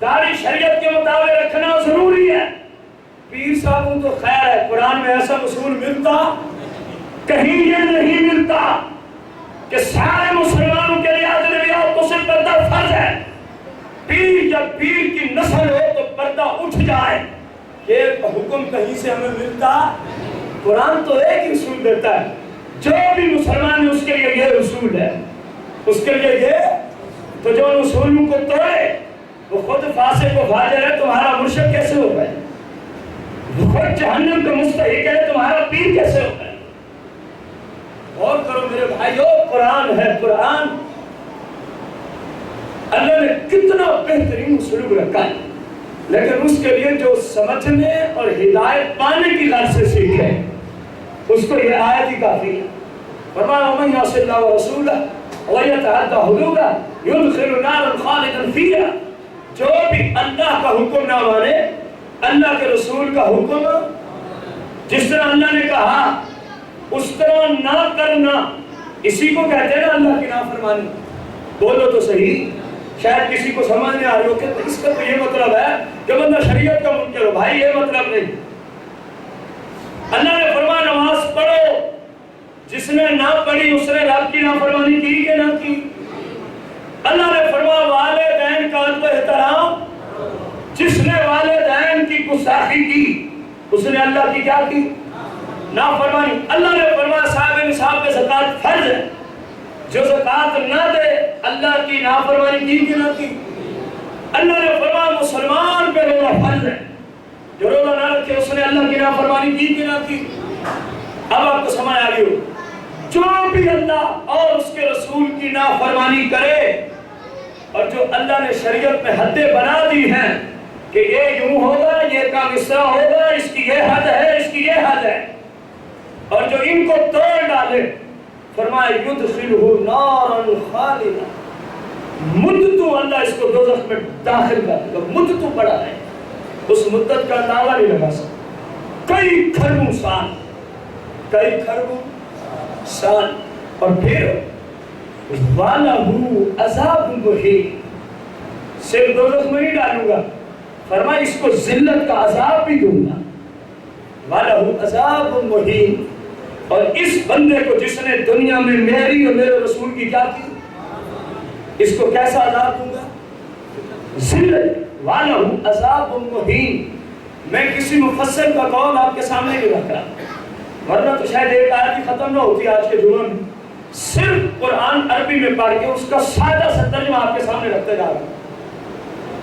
داڑھی شریعت کے مطابق رکھنا ضروری ہے، پیر صاحبوں تو خیر ہے، قرآن میں ایسا اصول ملتا کہیں یہ نہیں ملتا کہ سارے مسلمانوں کے لیے اجنبیات کو صرف پردہ فرض ہے، پیر جب پیر کی نسل ہو تو پردہ اٹھ جائے، یہ حکم کہیں سے ہمیں ملتا؟ قرآن تو ایک ہی اصول دیتا ہے، جو بھی مسلمان ہے اس کے لیے یہ اصول ہے، اس کے لیے یہ، تو جو ان اصولوں کو توڑے وہ خود فاسق و فاجر ہے، تمہارا مرشد کیسے ہو گئے؟ وہ خود جہنم کا مستحق ہے، تمہارا پیر کیسے ہو گئے؟ اور کرو میرے بھائیو، قرآن ہے، قرآن اللہ نے کتنا بہترین اسلوب رکھا ہے، لیکن اس کے لیے جو سمجھنے اور ہدایت پانے کی غرض سے سیکھے اس کو یہ آیت ہی کافی ہے۔ فرمایا وَمَن يَعْصِ اللَّهَ وَرَسُولَهُ وَيَتَعَدَّ حُدُودَهُ يُدْخِلْهُ نَارًا خَالِدًا فِيهَا، جو بھی اللہ کا حکم نہ مانے، اللہ کے رسول کا حکم جس طرح اللہ نے کہا اس طرح نہ کرنا، اسی کو کہتے ہیں نا اللہ کی نافرمانی۔ بولو تو صحیح، شاید کسی کو سمجھ نہیں آ رہی ہو کہ اس کا تو یہ مطلب ہے کہ بندہ شریعت کا منکر ہو، بھائی یہ مطلب نہیں۔ اللہ نے فرمایا نماز پڑھو، جس نے نہ پڑھی اس نے رب کی نافرمانی کی کہ نہ کی؟ اللہ نے فرمایا والدین کا ادب و احترام، جس نے والدین کی گستاخی کی اس نے اللہ کی کیا کی؟ نافرمانی۔ اللہ نے فرمایا صاحب نصاب پہ زکوٰۃ فرض ہے، جو زکوٰۃ نہ دے اللہ کی نافرمانی کی کہ نہ کی؟ اللہ نے فرمایا مسلمان پہ روزہ فرض ہے، جو روزہ نہ رکھے اس نے اللہ کی نافرمانی کی کہ نہ کی؟ اب آپ کو سمجھ آ رہی ہو، جو بھی اللہ اور اس کے رسول کی نافرمانی کرے اور جو اللہ نے شریعت میں حدیں بنا دی ہیں کہ یہ یوں ہوگا، یہ کام اس طرح ہوگا، اس کی یہ حد ہے، اس کی یہ حد ہے، اور جو ان کو توڑ ڈالے فرمایا یدخلہ نارا خالدا، مدتوں اللہ اس کو دوزخ میں داخل کر دے گا، مدتوں بڑا ہے، اس مدت کا اندازہ نہیں لگا سکتا، کئی خربوں سال، کئی خربوں سال، اور پھر وَلَهُ عَذَابٌ مُهِينٌ، صرف دوزخ میں نہیں ڈالوں گا، فرمایا اس کو ذلت کا عذاب بھی دوں گا، وَلَهُ عَذَابٌ مُهِينٌ، اور اس بندے کو جس نے دنیا میں میری اور میرے رسول کی کیا کی، اس کو کیسا عذاب دوں گا؟ ذلت، وَلَهُ عَذَابٌ مُهِينٌ۔ میں کسی مفسر کا قول آپ کے سامنے نہیں رکھ رہا، ورنہ تو شاید ایک آیت ہی ختم نہ ہوتی آج کے جمعہ میں، صرف قرآن عربی میں پڑھ کے اس کا سادہ سا ترجمہ آپ کے سامنے رکھتے جا رہا ہوں،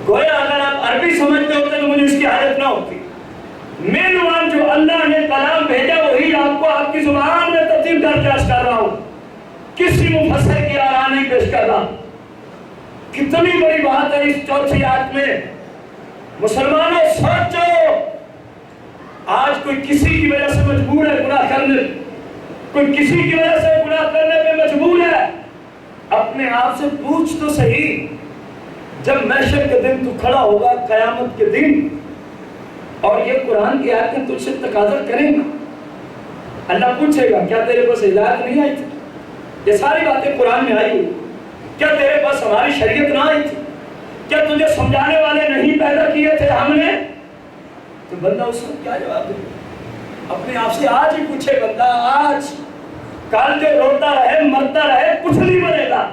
گویا اگر آپ عربی سمجھتے ہوتے تو مجھے اس کی حاجت نہ ہوتی، مینوان جو اللہ نے کلام بھیجا وہی آپ کو آپ کی زبان میں ترجمہ کر پیش کر رہا ہوں، کسی مفسر کی آراء نہیں پیش کر رہا۔ کتنی بڑی بات ہے اس چوتھی آیت میں، مسلمانوں سوچو، آج کوئی کسی کی وجہ سے مجبور ہے گناہ کرنے، کوئی کسی کی وجہ سے گناہ کرنے پہ مجبور ہے، اپنے آپ سے پوچھ تو صحیح، جب محشر کے دن تو کھڑا ہوگا قیامت کے دن اور یہ قرآن کی آیتیں تجھ سے تقاضا کریں گا، اللہ پوچھے گا کیا تیرے پاس ہدایت نہیں آئی تھی؟ یہ ساری باتیں قرآن میں آئی ہوئی، کیا تیرے پاس ہماری شریعت نہ آئی تھی؟ کیا تجھے سمجھانے والے نہیں پیدا کیے تھے ہم نے؟ تو بندہ اس وقت کیا جواب دے؟ اپنے آپ سے آج ہی پوچھے بندہ، آج، کل جو روتا رہے مرتا رہے کچھ نہیں بنے گا،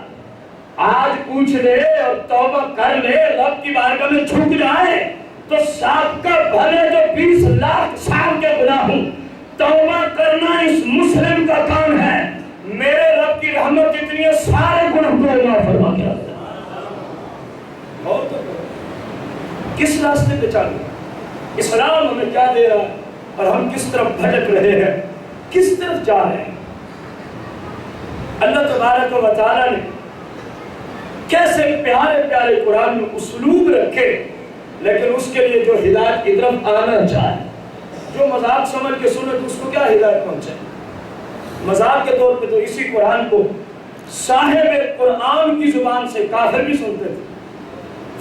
آج پوچھ لے اور توبہ کر لے، رب کی بارگاہ میں جھک جائے تو سابقہ بھلے جو 20 لاکھ سال کے گناہ ہوں، توبہ کرنا اس مسلم کا کام ہے، میرے رب کی رحمت اتنی ہے سارے گناہ کو معاف فرما کے رکھتا ہے۔ اور تو کس راستے پہ چلیں؟ اسلام ہمیں کیا دے رہا ہے اور ہم کس طرف بھٹک رہے ہیں، کس طرف جا رہے ہیں؟ اللہ تبارک و تعالیٰ نے کیسے پیارے پیارے قرآن میں اسلوب رکھے، لیکن اس کے لیے جو ہدایت کی طرف آنا چاہے، جو مذاق سمجھ کے سنے تو اس کو کیا ہدایت پہنچے؟ مذاق کے طور پہ تو اسی قرآن کو صاحب قرآن کی زبان سے کافر بھی سنتے تھے،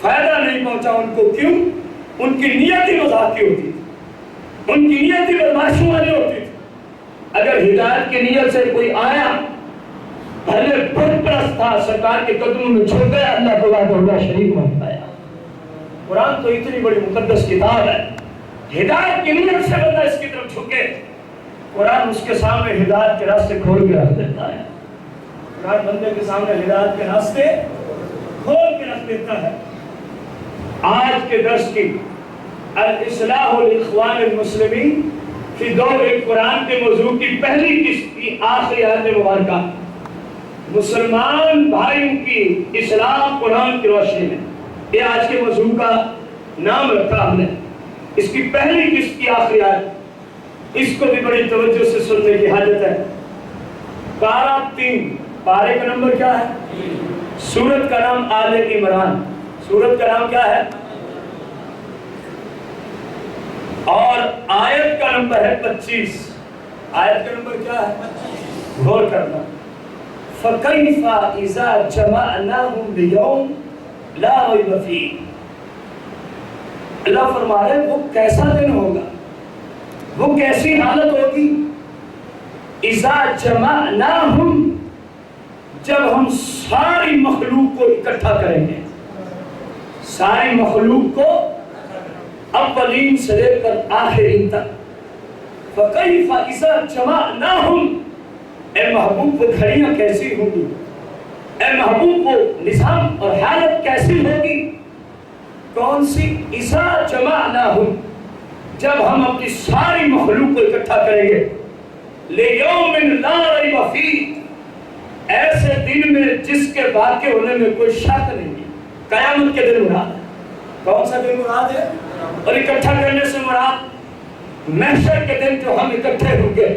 فائدہ نہیں پہنچا ان کو۔ کیوں؟ ان کی نیت ہی مذاق کی ہوتی تھی، ان کی نیت ہی بدمعاشی والی ہوتی تھی۔ اگر ہدایت کی نیت سے کوئی آیا، پہلے بت پرست تھا، سرکار کے قدموں میں چھوڑ گیا، اللہ کو وحدہ لا شریک مان پایا۔ قرآن تو اتنی بڑی مقدس کتاب ہے، ہدایت کی نیت سے بندہ اس کی طرف جھکے، قرآن اس کے سامنے ہدایت کے راستے کھول کے رکھ دیتا ہے۔ قرآن بندے کے سامنے ہدایت کے راستے کھول کے رکھ دیتا ہے۔ آج کے درس کی الاصلاح الاخوان المسلمین فی دور قرآن کے موضوع کی پہلی قسط کی آخری آیت مبارکہ، مسلمان بھائیوں کی اصلاح قرآن کی روشنی میں، یہ آج کے موضوع کا نام رکھا ہم نے۔ اس کی پہلی قسط کی آخری آیت، اس کو بھی بڑی توجہ سے سننے کی حاجت ہے۔ پارہ 3، پارے کا نمبر کیا ہے؟ سورت کا نام آل عمران، سورت کا نام کیا ہے؟ اور آیت کا نمبر ہے 25، آیت کا نمبر کیا ہے؟ غور کرنا۔ فَكَيْفَ إِذَا جَمَعْنَاهُمْ لِيَوْمٍ لَا رَيْبَ فِيهِ، اللہ فرما رہے ہیں وہ کیسا دن ہوگا، وہ کیسی حالت ہوگی؟ اِذَا جَمَعْنَاهُمْ، جب ہم ساری مخلوق کو اکٹھا کریں گے، ساری مخلوق کو اولین سے لے کر آخرین تک۔ فَكَيْفَ إِذَا جَمَعْنَاهُمْ، اے محبوب وہ گھڑیاں کیسی ہوں گی، اے محبوب وہ نظام اور حالت کیسی ہوگی؟ کون سی؟ اِذَا جَمَعْنَاهُمْ، جب ہم اپنی ساری مخلوق کو اکٹھا کریں گے، لِيَوْمٍ لَا رَيْبَ فِيهِ، ایسے دن میں جس کے واقع ہونے میں کوئی شک نہیں ہے۔ قیامت کے دن مراد ہے۔ کون سا دن مراد ہے؟ اور اکٹھا کرنے سے مراد محشر کے دن جو ہم اکٹھے ہوں گے،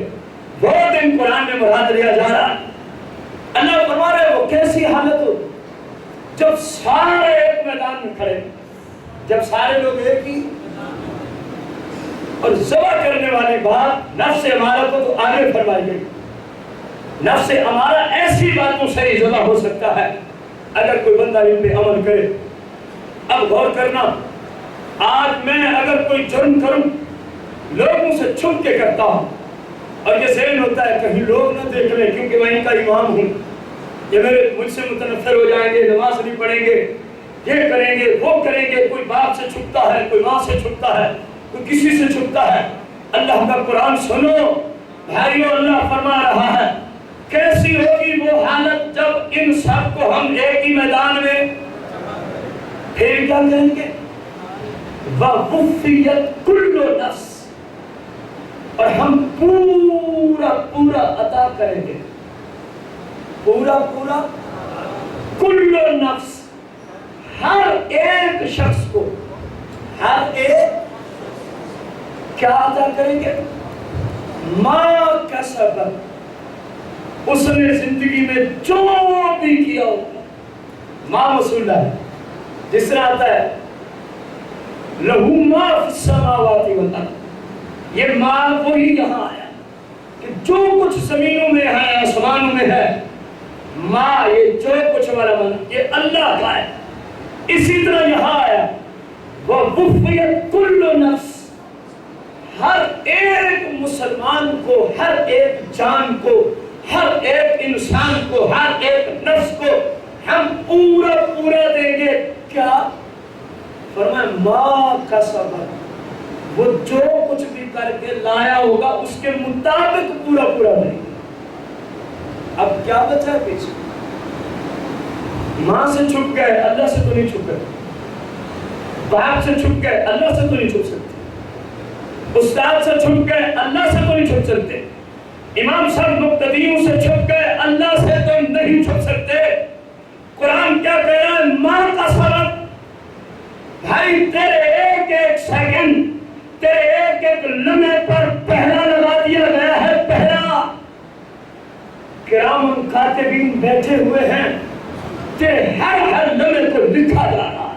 وہ دن قرآن میں مراد لیا جا رہا ہے۔ اللہ فرما رہے ہیں وہ کیسی حالت ہو جب سارے ایک میدان میں کھڑے، جب سارے لوگ ایک ہی، اور ذبح کرنے والی بات نفس امارہ کو تو آگے فرمائی گئی۔ نفس امارہ ایسی باتوں سے ہی ذبح ہو سکتا ہے اگر کوئی بندہ ان پہ عمل کرے۔ اب غور کرنا، آج میں اگر کوئی جرم کروں، لوگوں سے چھپ کے کرتا ہوں، اور یہ ذہن ہوتا ہے کہیں لوگ نہ دیکھ لیں کیونکہ میں ان کا امام ہوں، یہ میرے مجھ سے متنفر ہو جائیں گے، نماز نہیں پڑھیں گے، یہ کریں گے، وہ کریں گے، کوئی باپ سے چھپتا ہے، کوئی ماں سے چھپتا ہے، کوئی کسی سے چھپتا ہے۔ اللہ کا قرآن سنو بھائیو، اللہ فرما رہا ہے کیسی ہوگی وہ حالت جب ان سب کو ہم ایک ہی میدان میں، پھر کیا کہیں گے؟ وَوُفِّيَتْ كُلُّ نَفْسٍ، اور ہم پورا پورا عطا کریں گے، پورا پورا، کل نفس، ہر ایک شخص کو، ہر ایک کیا عطا کریں گے؟ ما کسبت، اس نے زندگی میں جو بھی کیا ہوگا، ما موصول ہے، جس طرح آتا ہے لہو ما فی السماوات والارض، یہ مال وہی یہاں آیا کہ جو کچھ زمینوں میں ہے، آسمانوں میں ہے، ماں یہ جو کچھ والا من یہ اللہ کا ہے۔ اسی طرح یہاں آیا وَوُفِّيَتْ كُلُّ نَفْسٍ، ہر ایک مسلمان کو، ہر ایک جان کو، ہر ایک انسان کو، ہر ایک نفس کو ہم پورا پورا دیں گے۔ کیا فرمایا؟ ما کسبت، وہ جو کچھ بھی کر کے لایا ہوگا اس کے مطابق پورا پورا دیں گے۔ اب کیا بچا ہے پیچھے؟ ماں سے چھپ گئے، اللہ سے تو نہیں چھپ گئے، باپ سے چھپ گئے، اللہ سے تو نہیں چھپ سکتے، استاد سے چھپ گئے، اللہ سے تو نہیں چھپ سکتے، امام صاحب مقتدیوں سے چھپ گئے، اللہ سے تو نہیں چھپ سکتے۔ قرآن کیا کہہ رہا ہے؟ ماں کا سبب، بھائی تیرے ایک ایک سیکنڈ، تیرے ایک ایک لمحے پر پہرا لگا دیا گیا ہے، پہرا۔ کرام کاتبین بیٹھے ہوئے ہیں کہ ہر ہر لمحے کو لکھا جا رہا ہے،